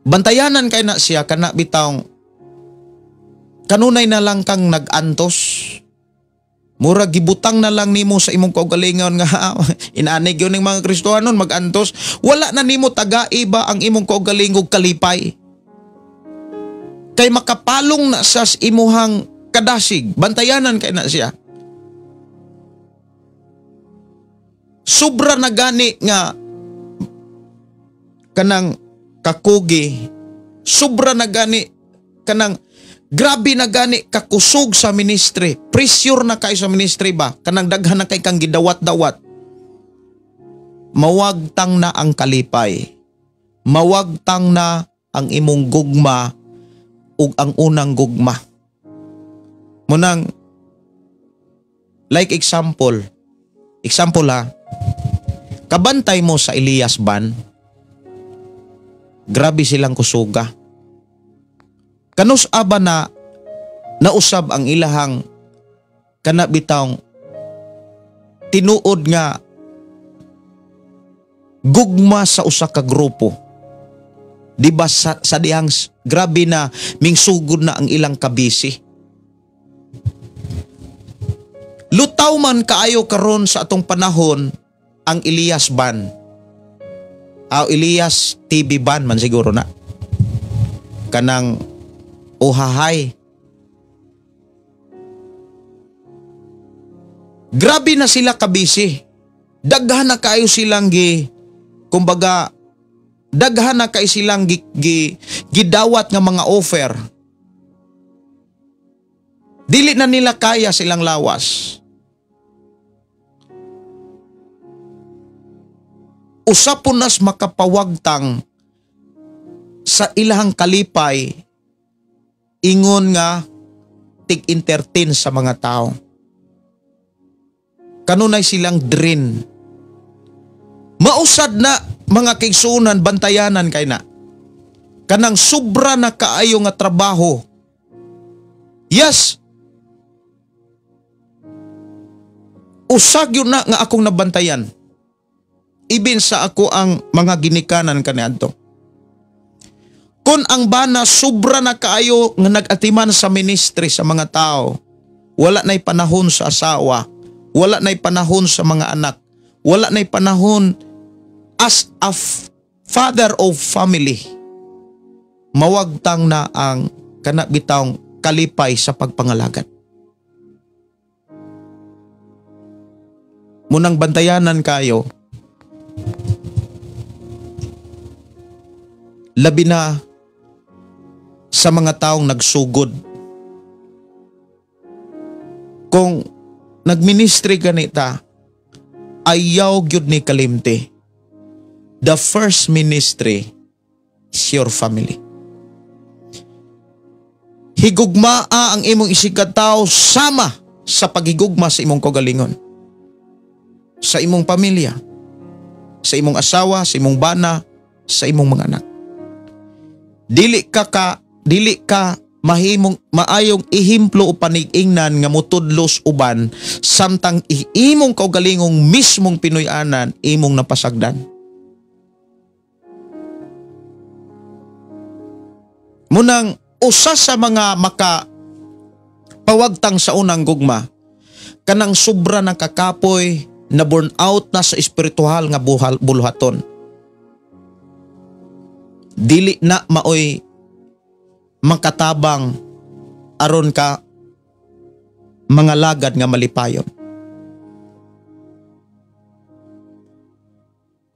S3: bantayanan kay na siya kana bitawng kanunay na lang kang nagantos. Mura gibutang na lang nimo sa imong kaugalingon nga inanig yun ng mga Kristohanon magantos. Wala na nimo taga-iba ang imong kaugalingog kalipay. Kay makapalong na sa imuhang kadasig. Bantayanan kay na siya. Sobra na gani nga kanang kakugi, sobra na gani kanang grabe na gani kakusog sa ministry, pressure na kayo sa ministry ba, kanang daghan na kay kang gidawat-dawat. Mawagtang na ang kalipay, mawagtang na ang imong gugma ug ang unang gugma. Munang like example ha, kabantay mo sa Elias ban, grabe silang kusuga. Kanus aba na nausab ang ilahang kanabitang tinuod nga gugma sa usa ka grupo. Di ba sa dihang grabe na mingsugod na ang ilang kabisi. Lutaw man kaayo karon sa atong panahon ang Elias ban. Elias TV ban man siguro na. Kanang uhahay. Grabe na sila kabisi. Daghan na kayo silang kumbaga daghan na kayo silang gidawat nga mga offer. Dili na nila kaya silang lawas. Usapon nas makapawagtang sa ilahang kalipay ingon nga tig-entertain sa mga tao. Kanunay silang drain. Mausad na mga kaigsunan bantayanan kay na. Kanang sobra na kaayo nga trabaho. Yes. Usag yun na nga akong nabantayan. Ibin sa ako ang mga ginikanan kaniadto. Kung ang bana sobra na kaayo nga nag-atiman sa ministry sa mga tao, wala na'y panahon sa asawa, wala na'y panahon sa mga anak, wala na'y panahon as a father of family, mawagtang na ang kanabitang kalipay sa pagpangalagat. Munang bantayanan kayo, labi na sa mga taong nagsugod. Kung nagministry ganita, ayaw gyud ni kalimti. The first ministry is your family. higugmaa ang imong isigataw sama sa paghigugma sa imong kaugalingon, sa imong pamilya, sa imong asawa, sa imong bana, sa imong mga anak. Dili ka mahimong maayong ihimplo o panig-ingnan nga mutudlos uban samtang imong kaugalingong mismong Pinoy-anan imong napasagdan. Munang usa sa mga pawagtang sa unang gugma, kanang sobra ng kakapoy na burn out na sa espiritual nga buluhaton. Dili na maoy makatabang aron ka mga lagad nga malipayon.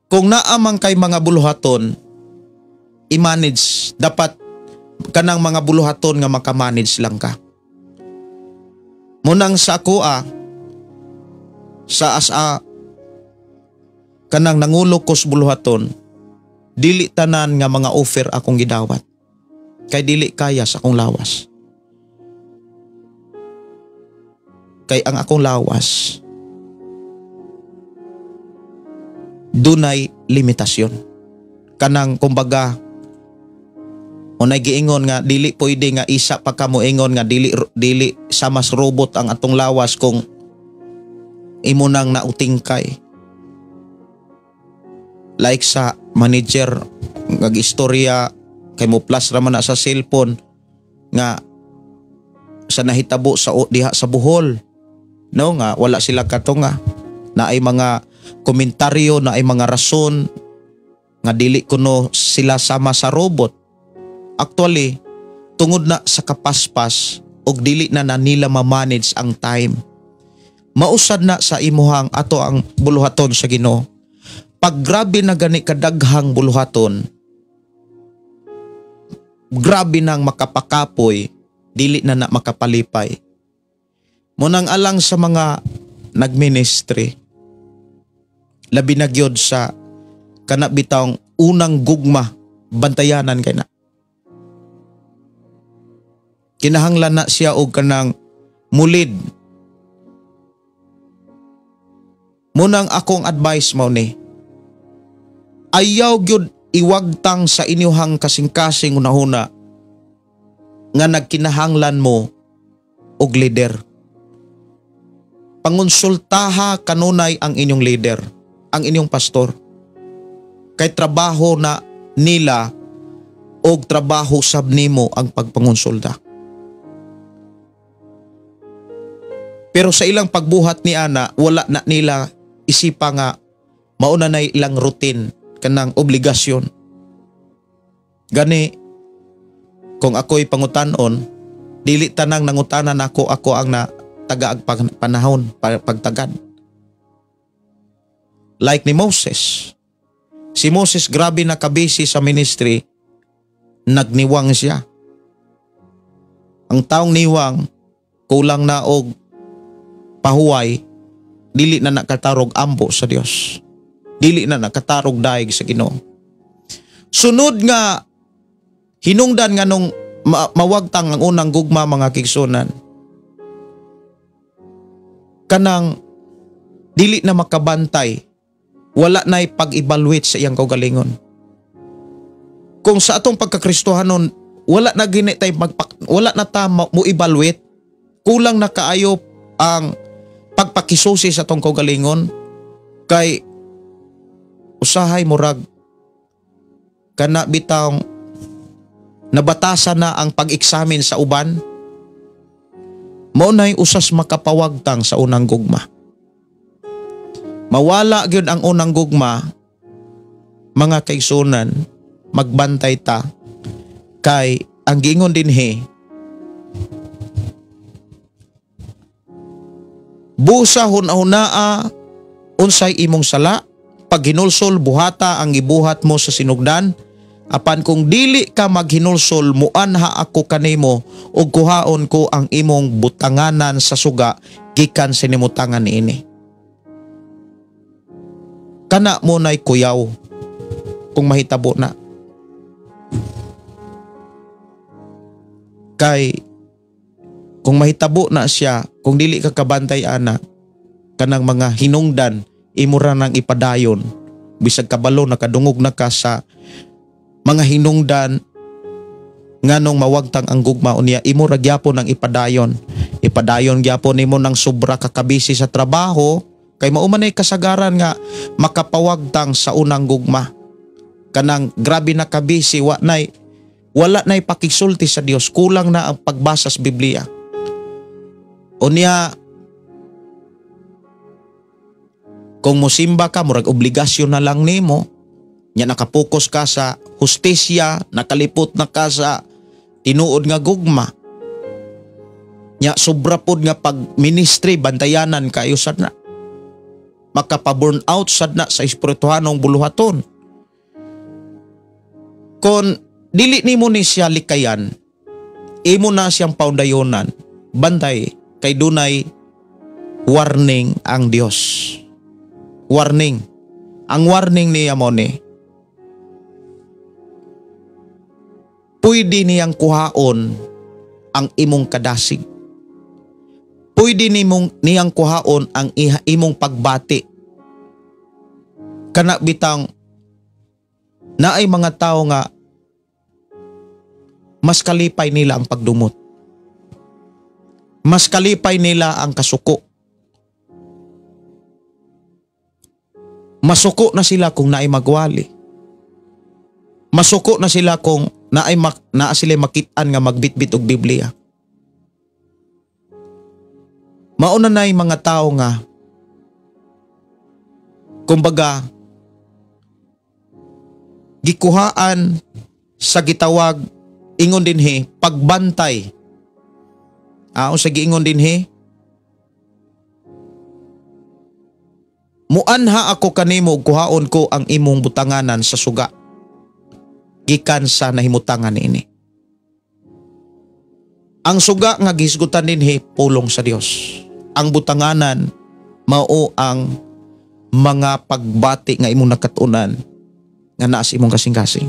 S3: Kung naamang kay mga buluhaton, i-manage, dapat kanang mga buluhaton nga makamanage lang ka. Munang sa ako sa asa kanang nangulok kos buluhaton, dili tanan nga mga offer akong gidawat. Kay dili kaya sa akong lawas. Kay ang akong lawas dunay limitasyon. Kanang kumbaga unay giingon nga dili pwede nga isa pa ka mo ingon nga dili sa mas robot ang atong lawas kung imo nang nautingkay. Like sa manager nag-istorya kay mo plus raman na sa cellphone nga sa nahitabo sa diha sa Bohol, no, nga wala sila katunga, na ay mga komentaryo, na ay mga rason nga dili kuno sila sama sa robot. Actually tungod na sa kapaspas og dili na nila ma-manage ang time, mausad na sa imuhang ato ang buluhaton sa Ginoo. Pag grabe na gani kadaghang buluhaton, grabe nang makapakapoy, dili na makapalipay. Munang alang sa mga nagministry, labi na gyud sa kanabitang unang gugma, bantayanan kay na. Kinahanglan na siya og kanang mulid. Munang akong advice mo ni, ayaw gyud iwagtang sa inyuhang kasing-kasing unahuna nga nagkinahanglan mo og leader. Pangonsultaha kanunay ang inyong leader, ang inyong pastor. Kay trabaho na nila og trabaho sab nimo ang pagpangonsulta. Pero sa ilang pagbuhat ni ana, wala na nila isipa nga mauna na ilang routine kanang obligasyon. Gani, kung ako'y pangutanon, dili tanang nangutanan ako ang na tagaag panahon pagtagad. Like ni Moses. Si Moses grabe na kabisi sa ministry, nagniwang siya. Ang taong niwang, kulang na og pahuway, dili na nakatarog ambo sa Dios. Dili na nakatarog daig sa Ginoo. Sunod nga hinungdan nga nung mawagtang ang unang gugma, mga kigsunan, kanang dili na makabantay, wala na'y pag-evaluate sa iyang kaugalingon. Kung sa atong pagkakristohanon wala na gini tay wala na ta mo evaluate, kulang na kaayo ang pagpakisusi sa atong kaugalingon, kay usahay murag kana bitang nabatasan na ang pag-eksamin sa uban, maunay usas makapawagtang sa unang gugma. Mawala gyud ang unang gugma, mga kaigsunan, magbantay ta, kay ang giingon dinhi, busa hunahunaa unsay imong sala, pag hinulsol buhata ang ibuhat mo sa sinugdan, apan kung dili ka maghinulsol, muanha ako kanimo ug kuhaon ko ang imong butanganan sa suga gikan sa nimutangan niini. Kana mo na'y kuyaw kung mahitabo na. Kay kung mahitabo na siya, kung dili ka kabantay ana, kanang mga hinungdan, imura nang ipadayon. Bisag kabalo nakadungog na ka sa mga hinungdan, nganong mawagtang ang gugma unya, imura gyapon ang ipadayon. Ipadayon gyapon nimo ng sobra kakabisi sa trabaho, kay maumanay kasagaran nga makapawagtang sa unang gugma. Kanang grabe na kabisi, wala nay pakisulti sa Dios, kulang na ang pagbasa sa Biblia. Unya, kung musimba ka, murag obligasyon na lang nimo, nya nakapokus ka sa hustisya, nakalipot na ka sa tinuod nga gugma. Nya sobra pod nga pag ministry bantayanan kayo sad na. Makapa-burn out sad na sa espirituhanong buluhaton. Kon dili nimo ni siya likayan, imo na siyang paundayonan, bantay kay dunay warning ang Dios. Warning. Ang warning niya mo ni, pwede niyang kuhaon ang imong kadasig. Pwede niyang kuhaon ang imong pagbati. Kana bitang naay mga tao nga mas kalipay nila ang pagdumot. Mas kalipay nila ang kasuko. Masuko na sila kung naay magwali. Masuko na sila kung naa sila makitaan nga magbitbit og Biblia. Mauna na yung mga tao nga, kumbaga, gikuhaan sa gitawag, ingon dinhi, pagbantay. Sa giingon dinhi, muanha ako kanimo, kuhaon ko ang imong butanganan sa suga, gikan sa nahimutangan ini. Ang suga nga gisgutan dinhi, pulong sa Dios. Ang butanganan mao ang mga pagbati nga imong nakatunan nga naa sa imong kasing-kasing.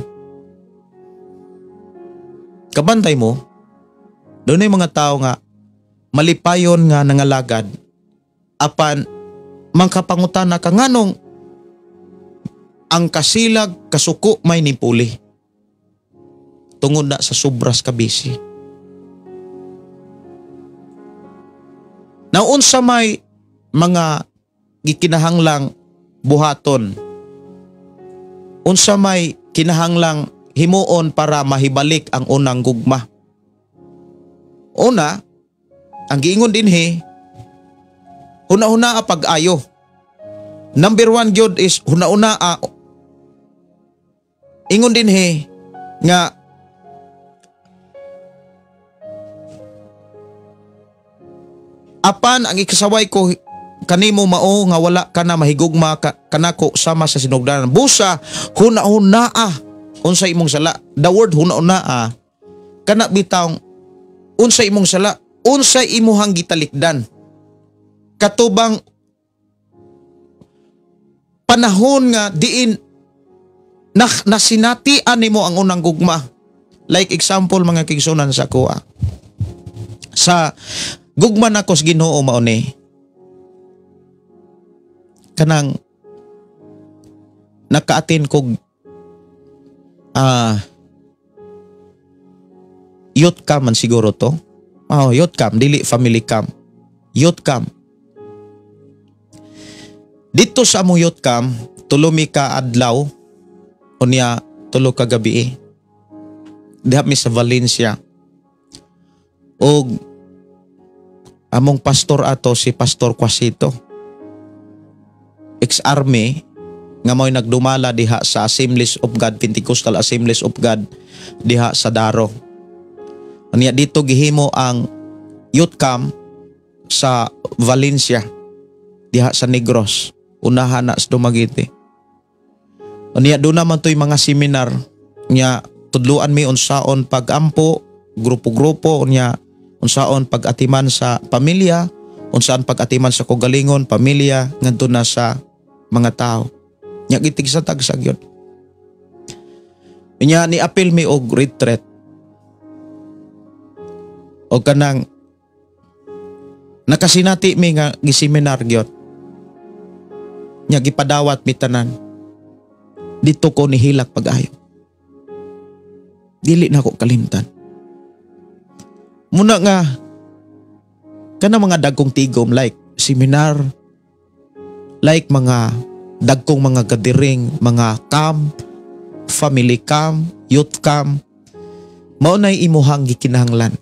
S3: Kabantay mo, doon ay mga tao nga malipayon nga nangalagad, apan mangkapangutana ka nganong ang kasilag kasuko may nimpuli tungod na sa sobras kabisi. Naunsa may mga gikinahanglang buhaton, unsa may kinahanglang himuon para mahibalik ang unang gugma. Una, ang giingon dinhi, huna-huna pag-ayo. Number 1 gyud is huna-una ingon dinhi nga apan ang ikasaway ko kanimo mao nga wala ka na mahigugma kanako sama sa sinugdanan. Busa huna-hunaa unsay imong sala. The word huna-hunaa kana bitawng unsay imong sala, unsay imuhang gitalikdan. Katubang panahon nga diin nasinatian nimo ang unang gugma. Like example mga kigsunan sa kuha. Sa gugma nako sa Ginoo mao ni kanang nakaatin kog youth camp man siguro to. Youth camp, dili family camp. Youth camp. Dito sa among youth camp, tulomi ka adlaw unya tulo ka gabi. Diha mi sa Valencia. Og among pastor ato si Pastor Quasito, ex-army nga mo'y nagdumala diha sa Assemblies of God, Pentecostal Assemblies of God diha sa Daro. Unya dito gihimo ang youth camp sa Valencia diha sa Negros, unahan na sa Dumaguete. Unya doon naman to'y mga seminar nya tudluan mi unsaon pag-ampo, grupo-grupo, unya unsaon pag-atiman sa pamilya, unsaan pag-atiman sa kugalingon, pamilya, ngadto na sa mga tao. Nya gitig sa tagsag yun. Nya ni apil mi og retreat. O kanang Nakasinati mi nga giseminar gyud. Nya gipadawat mi tanan. Dito ko nihilak pag-ayo. Dili na ko kalimtan. Muna nga kana mga dagkong tigom like seminar, like mga dagkong mga gathering, mga camp, family camp, youth camp, mao nay imuhang gikinahanglan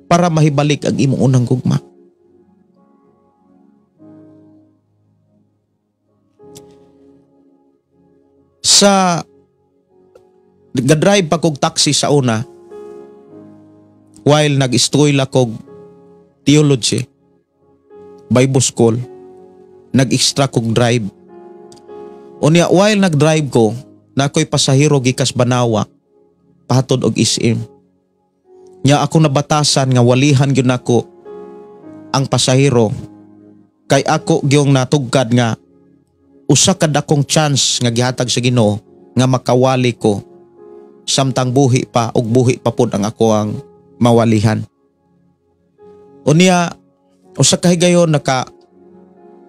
S3: para mahibalik ang imong unang gugma. Sa gadrive pa kog taxi sa una while nag-eskwela kog theology, Bible school, nag-extra kog drive. Unya while nag-drive ko, na ako'y pasahero gikas Banawa, pahatod og SM. Nya ako nabatasan nga walihan gyud nako ang pasahero kay ako gyung natugkad nga usa ka dakong chance nga gihatag sa Ginoo nga makawali ko samtang buhi pa ug buhi pa pud ang ako ang mawalihan. Unya usa ka higayon naka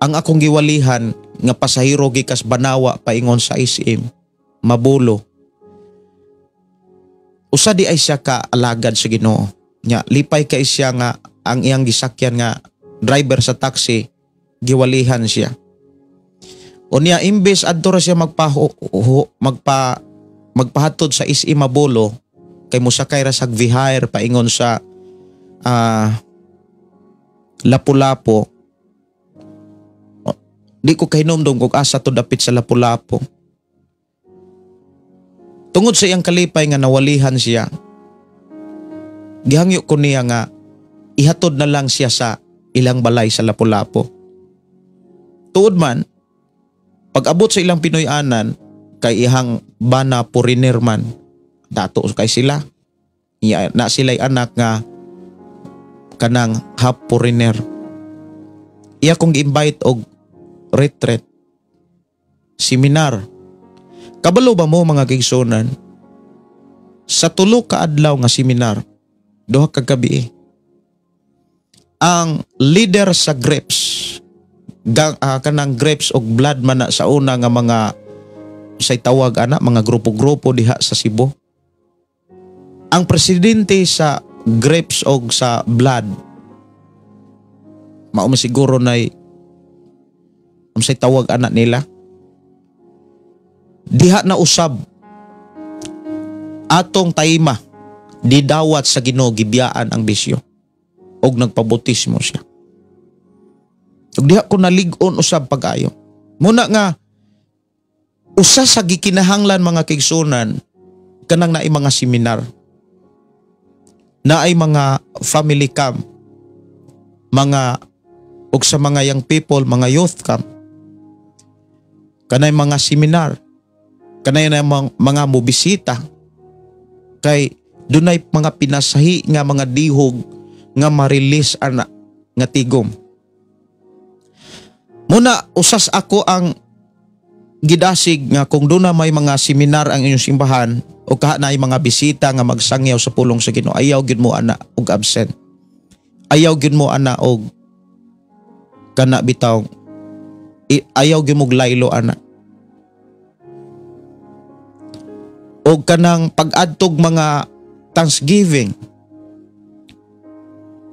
S3: ang akong giwalihan nga pasahero gikas Banawa paingon sa SM mabulo. Usa di ay siya ka alagad sa Ginoo. Nya lipay kay siya nga ang iyang gisakyan nga driver sa taxi giwalihan siya. Unya imbes adto ra siya magpahatod sa SM Mabulo kay musakay ra sag Vihair paingon sa Lapu-Lapu. Di ko kahinomdom kung asa to dapit sa Lapu-Lapu. Tungod sa iyang kalipay nga nawalihan siya, gihangyo ko niya nga ihatod na lang siya sa ilang balay sa Lapu-Lapu. Tuod man, pag abot sa ilang Pinoy-anan, kay ihang bana foreigner man, dato kay sila. Na sila'y anak nga kanang half foreigner. Iya kong gi-invite og retreat, seminar. Kabalo ba mo mga kaigsunan? Sa tulo ka adlaw nga seminar, duha ka gabi, ang leader sa grapes, kanang grapes og blood man na sa una nga mga say tawag ana mga grupo-grupo diha sa Cebu. Ang presidente sa grapes og sa blood mao man siguro nay say tawag ana nila diha na usab atong tayma didawat sa Ginoo gibiyaan ang bisyo og nagpabotismo siya. Ug diha ko nalig-on usab pag-ayo. Muna nga usa sa gikinahanglan mga kaigsunan kanang naay mga seminar, naay mga family camp, mga ug sa mga young people, mga youth camp, kanay mga seminar, kanay na mga mobisita, kay dunay mga pinasahi nga mga dihog nga ma-release ana nga tigom. Muna usas ako ang gidasig nga kung doon na may mga seminar ang inyong simbahan o kaha na mga bisita nga magsangyaw sa pulong sa Ginoo, ayaw gyud mo ana og absent. Ayaw gyud mo ana og kana bitaw, ayaw gyud mo laylo ana. Og kanang pag-adtog mga Thanksgiving,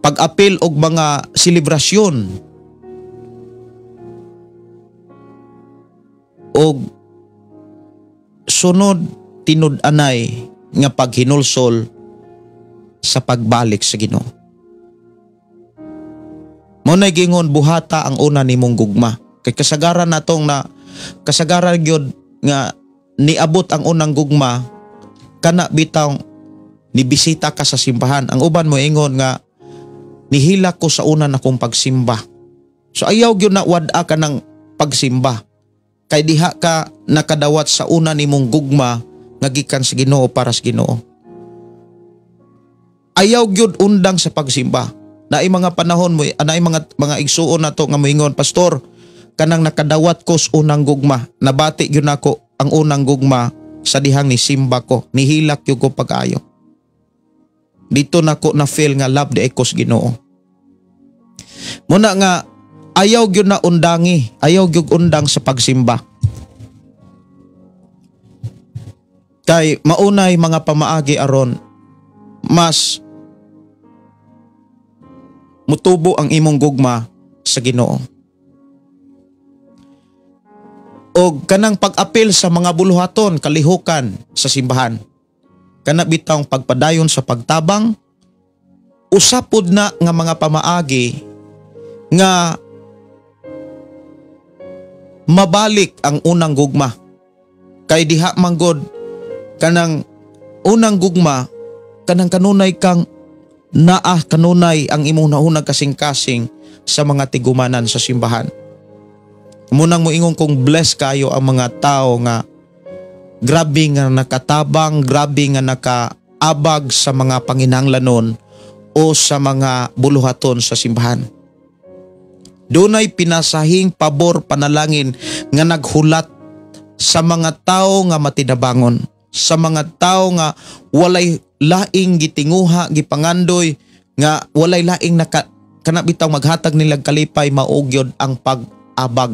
S3: pag-apil og mga selebrasyon, og sunod tinud-anay nga paghinulsol sa pagbalik sa Ginoo. Mao nay gingon buhata ang una nimong gugma. Kay kasagaran natong na kasagaran gyud nga niabot ang unang gugma kana bitaw nibisita ka sa simbahan. Ang uban mo ingon nga nihila ko sa una na kong pagsimba. So ayaw gyud na wad-a ka ng pagsimba. Kay diha ka nakadawat sa una nimong gugma nga gikan sa Ginoo para sa Ginoo. Ayaw gyud undang sa pagsimba. Naay mga panahon mo, naay mga igsuon nato nga moingon, pastor, kanang nakadawat ko sa unang gugma, nabati gyud nako ang unang gugma sa dihang ni simba ko, nihilak gyud ko pag-ayo. Dito nako na feel nga love di ko sa Ginoo. Muna nga ayaw gyud na undangi, ayaw gyud undang sa pagsimba. Kay maunay mga pamaagi aron mas mutubo ang imong gugma sa Ginoo. Og kanang pag-apil sa mga buluhaton, kalihukan sa simbahan. Kana bitang pagpadayon sa pagtabang, usapod na nga mga pamaagi nga mabalik ang unang gugma. Kay diha manggod kanang unang gugma, kanang kanunay kang kanunay ang imong naunang kasing-kasing sa mga tigumanan sa simbahan. Munang moingon kong bless kayo ang mga tao nga grabe nga nakatabang, grabe nga nakaabag sa mga panginahanglanon o sa mga buluhaton sa simbahan. Dunay pinasahing pabor panalangin nga naghulat sa mga tao nga matinabangon, sa mga tao nga walay laing gitinguha, gipangandoy, nga walay laing kanabitaw maghatag nilang kalipay, maugyod ang pag-abag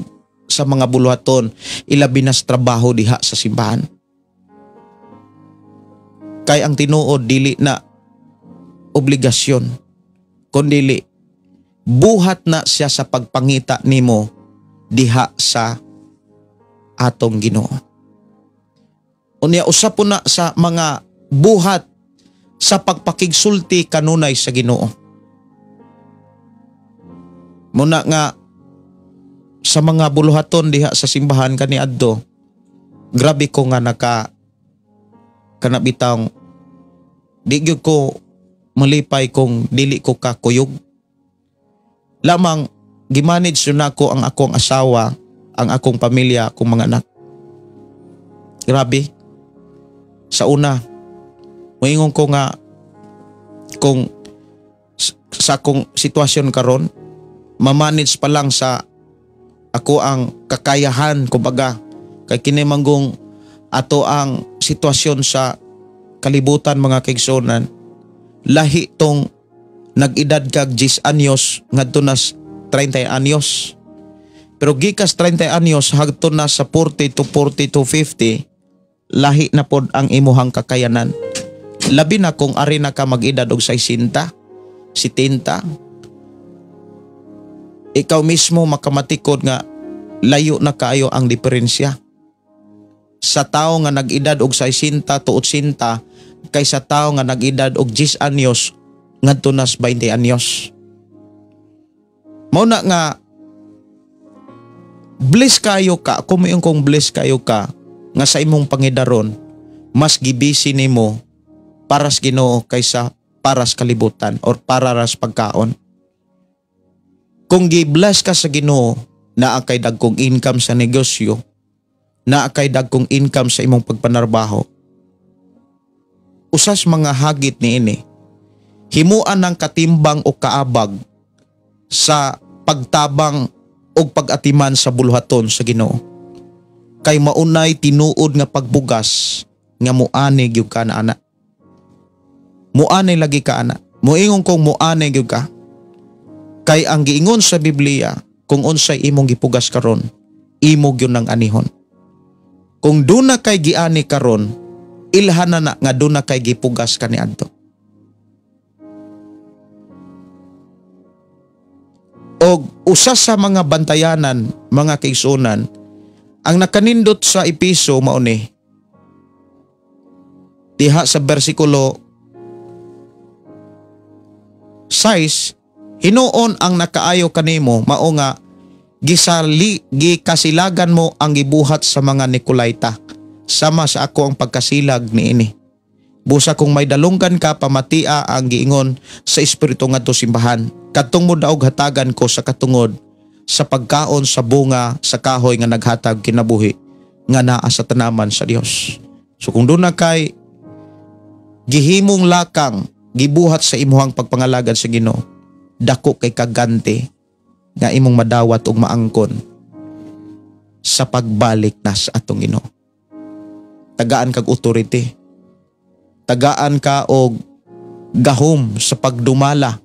S3: sa mga buluhaton, ilabi na sa trabaho diha sa simbahan. Kay ang tinuod dili na obligasyon, kundili buhat na siya sa pagpangita nimo diha sa atong Ginoo. Unya usap po na sa mga buhat sa pagpakigsulti kanunay sa Ginoo. Muna nga sa mga buluhaton diha sa simbahan kaniadto, grabe ko nga kanabitang di gyud ko malipay kung dili ko kakuyog. Lamang gimanage yun ako ang akong asawa, ang akong pamilya, akong mga anak. Grabe. Sa una, moingon ko nga kung sa akong sitwasyon karon, mamanage pa lang sa ako ang kakayahan, kumbaga, kay kinimanggong ato ang sitwasyon sa kalibutan mga kaigsunan, lahi tong nag-edad kag 10 anyos ngadto na 30 anyos. Pero gikas 30 anyos hagto na sa 40 to 50, lahi na pod ang imuhang kakayanan. Labi na kung ari na ka mag-edad og 60, 70. Ikaw mismo makamatikod nga layo na kaayo ang diferensya sa tao nga nag-edad og 60 to 80 kaysa tao nga nag-edad og 10 anyos ngadto na 20 anyos. Mao na nga bless kayo ka, kumayon kong bless kayo ka nga sa imong pangidaron mas gibisi nimo para sa Ginoo kaysa para sa kalibutan or para sa pagkaon. Kung gi-bless ka sa Ginoo, naa kay dagkong income sa negosyo, naa kay dagkong income sa imong pagpanarbaho, usas mga hagit niini, himuan ng katimbang o kaabag sa pagtabang o pag-atiman sa buluhaton sa Ginoo. Kay maunay tinuod nga pagbugas nga muani gyud ka na ana. Muani lagi ka ana. Moingon kong muani gyud ka. Kay ang giingon sa Biblia, kung unsay imong gipugas karon, imo gyud nang anihon. Kung duna kay giani karon, ilhan na nga duna kay gipugas kaniadto. Og usa sa mga bantayanan, mga kaigsunan, ang nakanindot sa Episo mauni diha sa bersikulo 6, hinuon ang nakaayo kanimo mao nga gikasilagan mo ang gibuhat sa mga Nicolaita, sama sa ako ang pagkasilag niini. Busa kung may dalunggan ka, pamatia ang giingon sa espiritu ngadto simbahan. Kadtong mo daog hatagan ko sa katungod sa pagkaon sa bunga sa kahoy nga naghatag kinabuhi nga naa sa tanaman sa Dios. So kung doon na kay gihimong lakang gibuhat sa imuhang pagpangalagad sa Ginoo, dako kay kagante nga imong madawat og maangkon sa pagbalik na sa atong Ginoo. Tagaan kag authority. Tagaan ka og gahom sa pagdumala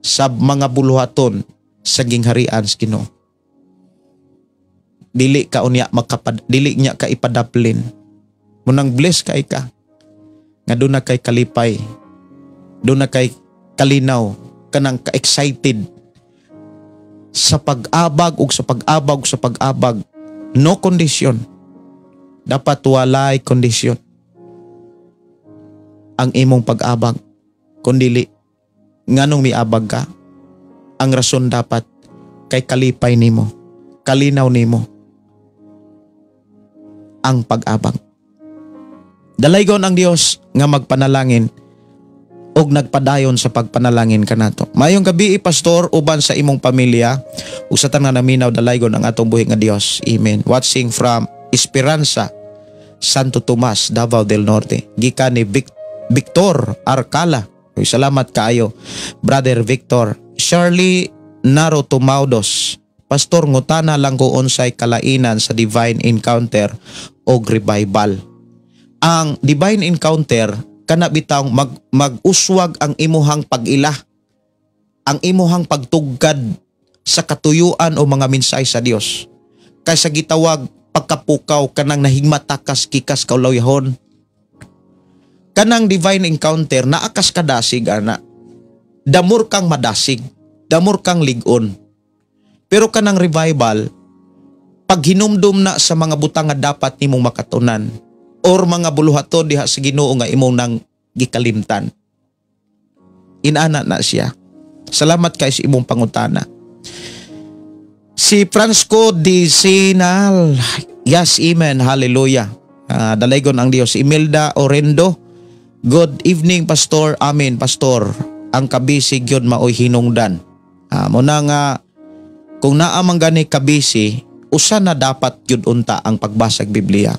S3: sa mga buluhaton sa gingharian sa Ginoo. Dili niya ka ipadaplin. Munang bless kay ka. Nga doon na kay kalipay. Doon na kay kalinaw. Kanang ka-excited. Sa pag-abag ug sa pag-abag sa pag-abag. No condition. Dapat walay kondisyon ang imong pag-abag. Kundili, nganong miabag ka, ang rason dapat kay kalipay nimo, kalinaw nimo ang pag-abag. Dalaygon ang Dios nga magpanalangin og nagpadayon sa pagpanalangin kanato. Mayong gabi, pastor, uban sa imong pamilya ug sa tanan naminaw, dalaygon ang atong buhi nga Dios. Amen. Watching from Esperanza, Santo Tomas, Davao del Norte. Gikan ni Victor Arcala. Salamat kaayo, Brother Victor. Shirley Naro Tumaudos. Pastor, ngutana lang ko unsay kalainan sa divine encounter o revival. Ang divine encounter, kana bitang mag-uswag ang imuhang pag-ila, ang imuhang pagtugkad sa katuyuan o mga minsay sa Dios. Kaysa gitawag pagkapukaw kanang nahigmatakas kikas kaulawyahon. Kanang divine encounter naakas kadasig ana. Damor kang madasig, damor kang ligon. Pero kanang revival, pag hinumdum na sa mga butang nga dapat nimong makatunan or mga buluhaton diha sa Ginoo nga imong nang gikalimtan. Inana na siya. Salamat kay sa imong pangutana. Si Francisco Di Sinal. Yes, amen. Hallelujah. Dalaygon ang Dios. Imelda Orendo. Good evening, Pastor. Amen, Pastor. Ang kabisig yun maoy hinungdan. Muna nga, kung naamang gani kabisi, usa na dapat yun unta ang pagbasag Biblia.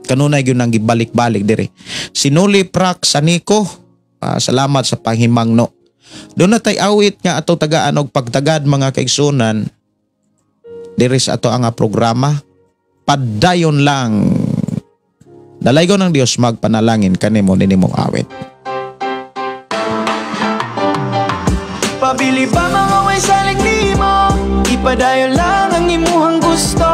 S3: Kanunay yun ang gibalik-balik dire. Sinuli Prak Saniko. Salamat sa panghimangno. Doon na tay awit nga ato tagaan og pagtagad mga kaigsunan. Dire sa ato ang programa. Padayon lang. Dalaygon ng Dios magpanalangin kanimo ninimong awit.
S1: Pabili pa mga way salig nimo, ipadayon lang ang imuhang gusto.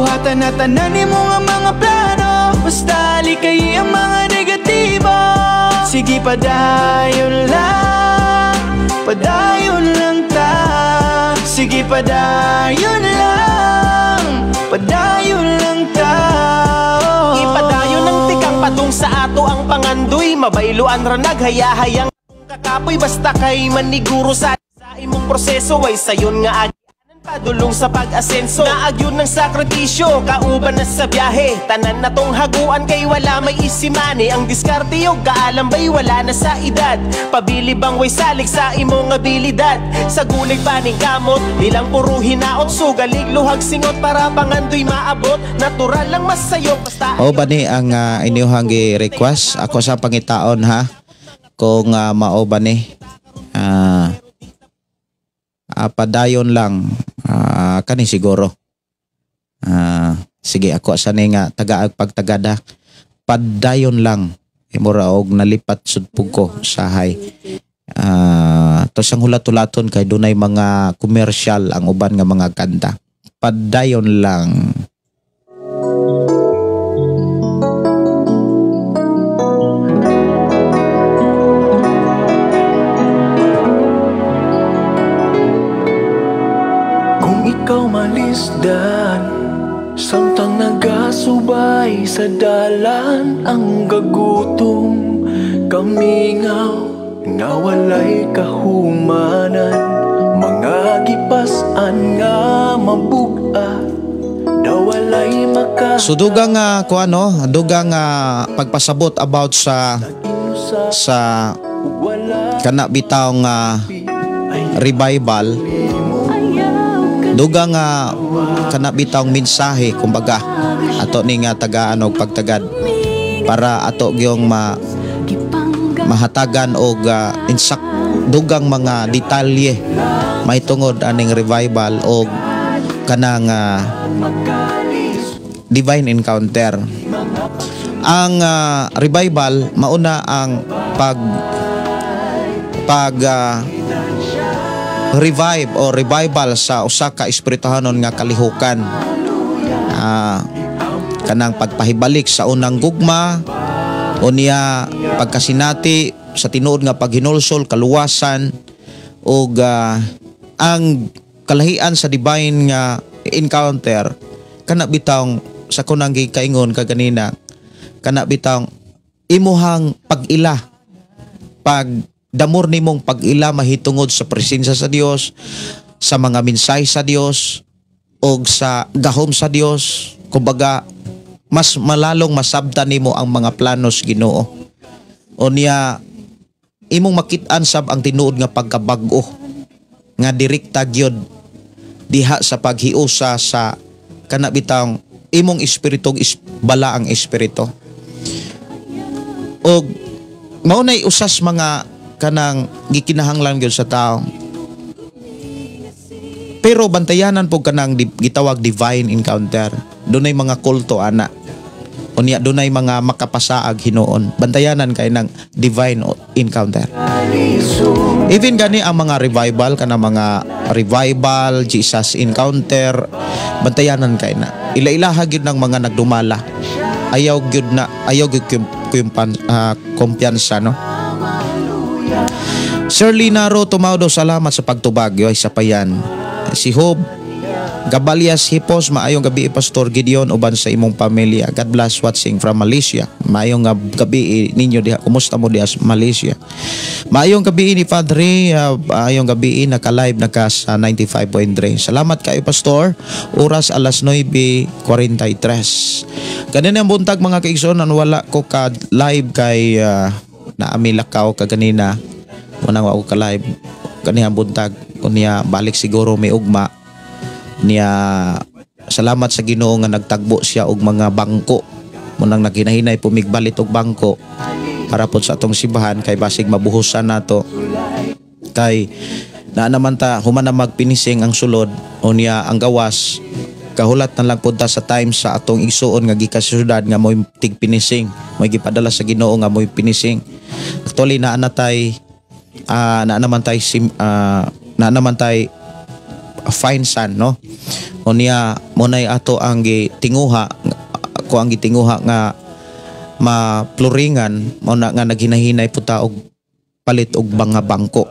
S1: Buhatan na tanan nimo nga mga plano, basta likay ang mga negatibo. Sige padayon lang ta. Sige padayon lang ta. Ipadayon ang tikang padung sa ato ang pangandoy, mabayloan ra naghayahayang kakapoy basta kay maniguro sa imong proseso ay sayon nga agianan padulong sa pag-asenso. Naagyon ng sakripisyo kauban na sa biyahe, tanan na tong haguan kay wala may isimani. Ang diskarte yung kaalam ba'y wala na sa edad. Pabili bang way salig sa imong abilidad. Sa gulig paning kamot, ilang puro hinaot, sugalig luhag singot para pangandoy maabot. Natural lang masayo basta
S3: O ba ni ang inyuhang request? Ako sa pangitaon ha. Kung mao ba ni padayon lang kani siguro. Sige ako sanay nga tagaag pagtagada. Padayon lang imura og nalipat sudpog ko sahay. To sang hulat-hulaton kay dunay mga commercial ang uban nga mga kanta. Padayon lang.
S1: Ikaw malisdan, samtang nagasubay sa dalan. Ang gagutom, kamingaw, nawalay kahumanan. Mga gipasan nga mabuga, nawalay maka.
S3: So dugang dugang pagpasabot about sa kana bitaw nga revival. Dugang kana bitawng mensahe kumbaga ato ni nga tagaan og pagtagad para ato gyung mahatagan og insak dugang mga detalye may tungod aning revival og kanang divine encounter. Ang revival mauna ang revive o revival sa usa ka espirituhanon nga kalihukan. Kanang pagpahibalik sa unang gugma o niya pagkasinati sa tinuod nga paghinulsol, kaluwasan o ang kalahian sa divine nga encounter. Kana bitang sa kunang gikaingon kaganina, kana bitang imuhang pag-ila, pagdamor nimong pag-ila mahitungod sa presensya sa Dios, sa mga mensahe sa Dios o sa gahom sa Dios. Kumbaga mas malalong masabtan nimo ang mga planos Ginoo. O niya imong makit-an sab ang tinuod nga pagkabag-o nga direkta gyud diha sa paghiusa sa kana bitang imong espiritu bala ang espiritu. O mao nay usas mga kanang gikinahanglan gyud sa tao. Pero bantayanan po kanang gitawag divine encounter. Dunay mga kulto ana. Unya dunay mga makapasaag hinuon. Bantayanan kay ng divine encounter. Even gani ang mga revival kana mga revival, Jesus encounter, bantayanan kay na. Ila-ilaha gyud ng mga nagdumala. Ayaw gyud kumpiyansa no. Sir Linaro Tumaudo, salamat sa pagtubag. Yo isa pa yan. Si Hob Gabalias Hipos, maayong gabi Pastor Gideon uban sa imong pamilya. God bless watching from Malaysia. Maayong gabi ninyo diha. Kumusta mo diha sa Malaysia? Maayong gabi ni Padre, maayong gabi naka-live naka sa 95.3. Salamat kayo Pastor. Oras alas 9:43. Kanina ang buntag mga kaigsoon wala ko ka live kay naamilakaw kaganina. Wanang ako ka live kanina buntag kunya balik siguro may ugma niya. Salamat sa Ginoo nga nagtagbo siya og mga bangko munang naginahinay pumigbalit og bangko para pod sa atong simbahan kay basig mabuhusan nato kay naa naman ta human na magpinising ang sulod o niya ang gawas kahulat na lang pod ta sa time sa atong igsuon nga gikan sa syudad nga moy tigpinising moy gipadala sa Ginoo nga moy pinising. Actually naa naman tay fine sun no. O niya mo nay ato ang gitinguha ko ang gitinguha nga mapluringan mo na nga naghinahinay puta og palit og mga bangko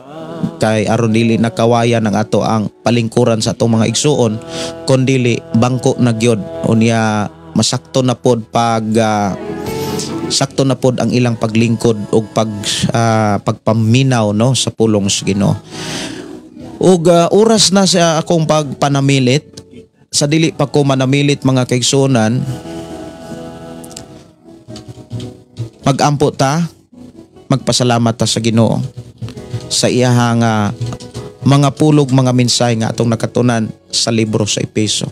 S3: kay aron dili nakawayan ang ato ang palingkuran sa atong mga igsuon kun dili bangko na gyud. O niya masakto na pod sakto na pod ang ilang paglingkod og pagpaminaw no sa pulong sa Ginoo. Ug oras na sa akong pagpanamilit sa dili pa ko manamilit mga kaigsuonan, magampo ta, magpasalamat ta sa Ginoo sa iyahang mga pulog mga mensahe nga atong nakatunan sa libro sa Efeso.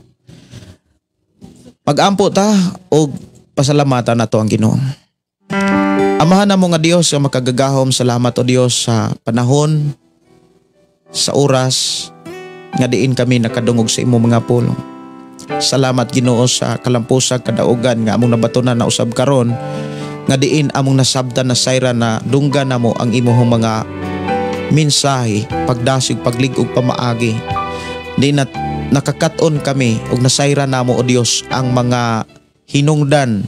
S3: Magampo ta og pasalamatan nato ang Ginoo. Amahan na mo nga Dios nga makagagahom, salamat o Dios sa panahon sa oras nga diin kami nakadungog sa imo mga pulong. Salamat Ginoo sa kalampusag kadaugan nga among nabatunan na usab karon nga diin among nasabtan na sayra na dunggan namo ang imong mga mensahe, pagdasig, paglig-og pamaagi. Di na nakakaton kami og nasayra namo o Dios ang mga hinungdan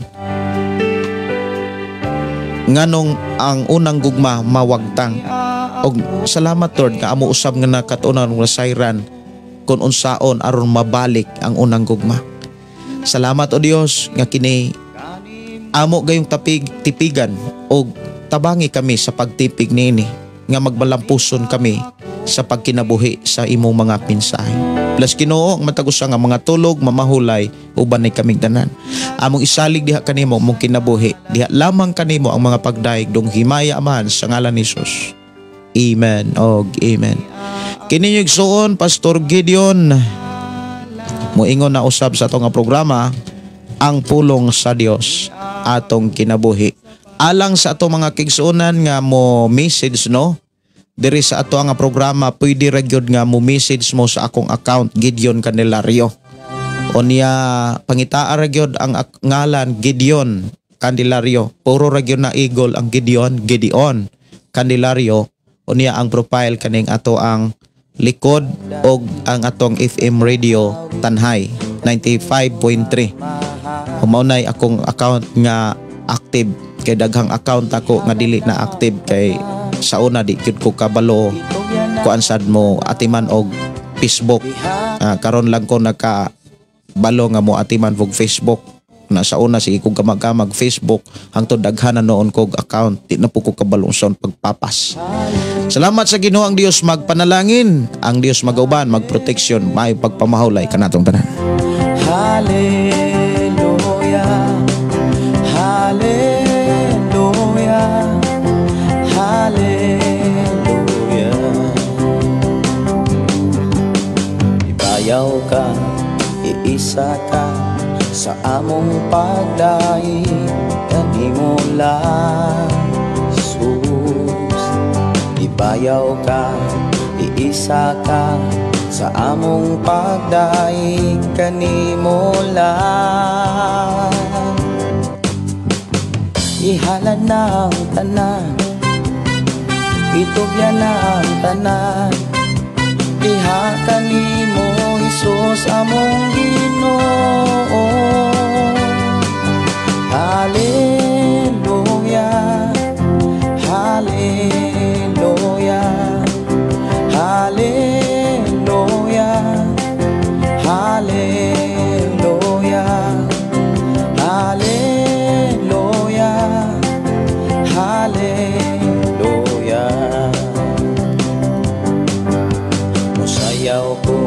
S3: nganong ang unang gugma mawagtang. Og salamat Lord nga amo usab nga nakatunan nga sayran kun unsaon aron mabalik ang unang gugma. Salamat o Dios nga kini amo gayong tipigan og tabangi kami sa pagtipig niini nga magbalampuson kami sa pagkinabuhi sa imong mga mensahe. Plus Ginoo ang matagusa nga mga tulog mamahulay uban ni kaming tanan. Among isalig diha kanimo mong kinabuhi. Diha lamang kanimo ang mga pagdaig dong himaya amahan sa ngalan ni Jesus. Amen og amen. Kini igsuon Pastor Gideon moingon na usab sa atong programa ang pulong sa Dios atong kinabuhi. Alang sa atong mga kigsuonan nga mo message no diri sa ato nga programa, pwede ra gyud nga mo message mo sa akong account Gideon Candelario. O niya pangitaa ra gyud ang ngalan Gideon Candelario. Puro ra gyud na eagle ang Gideon Candelario. O niya ang profile kaning ato ang likod og ang atong FM radio Tanhay 95.3. Humaunay akong account nga active, kay daghang account ako nga dili na active kay sa una di gyud ko kabalo kuan sad mo atiman og Facebook. Karon lang ko balo nga mo atiman og Facebook. Na sa una sige kog kamag Facebook hangtod daghan na noon kog account, di na po ko kabalong son pagpapas. Salamat sa Ginoo ang Dios, magpanalangin ang Dios magauban, magproteksyon, may pagpamahulay kanatong tanan.
S1: Hallelujah, hallelujah, hallelujah. Ibayaw ka, iisa ka sa among pagdaig, kanimo lang Jesus. Ibayaw ka, iisa ka sa among pagdaig, kanimo lang. Ihalad na ang tanan, itugyan na ang tanan, diha kanimo Jesus among Ginoo. Hallelujah, hallelujah, hallelujah, hallelujah, hallelujah, hallelujah. Musayaw ko,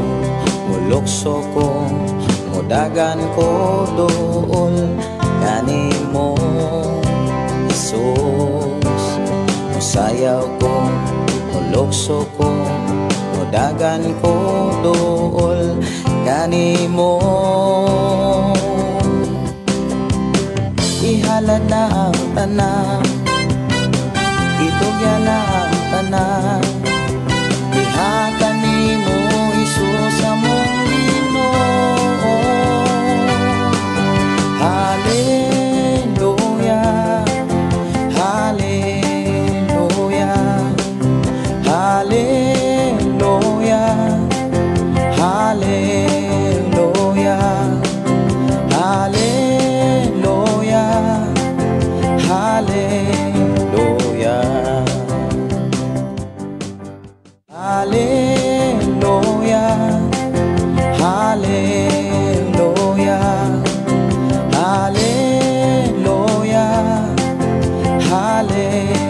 S1: mulukso ko, mudagan ko doon kanimo Jesus. Musayaw ko, mulukso ko, mudagan ko doon kanimo. Ihalad na ang tanan, itugyan na ang tanan, diha kanimo Jesus among Ginoo. Hallelujah, hallelujah, hallelujah, hallelujah, hallelujah, hallelujah, hallelujah, hallelujah, hallelujah, hallelujah.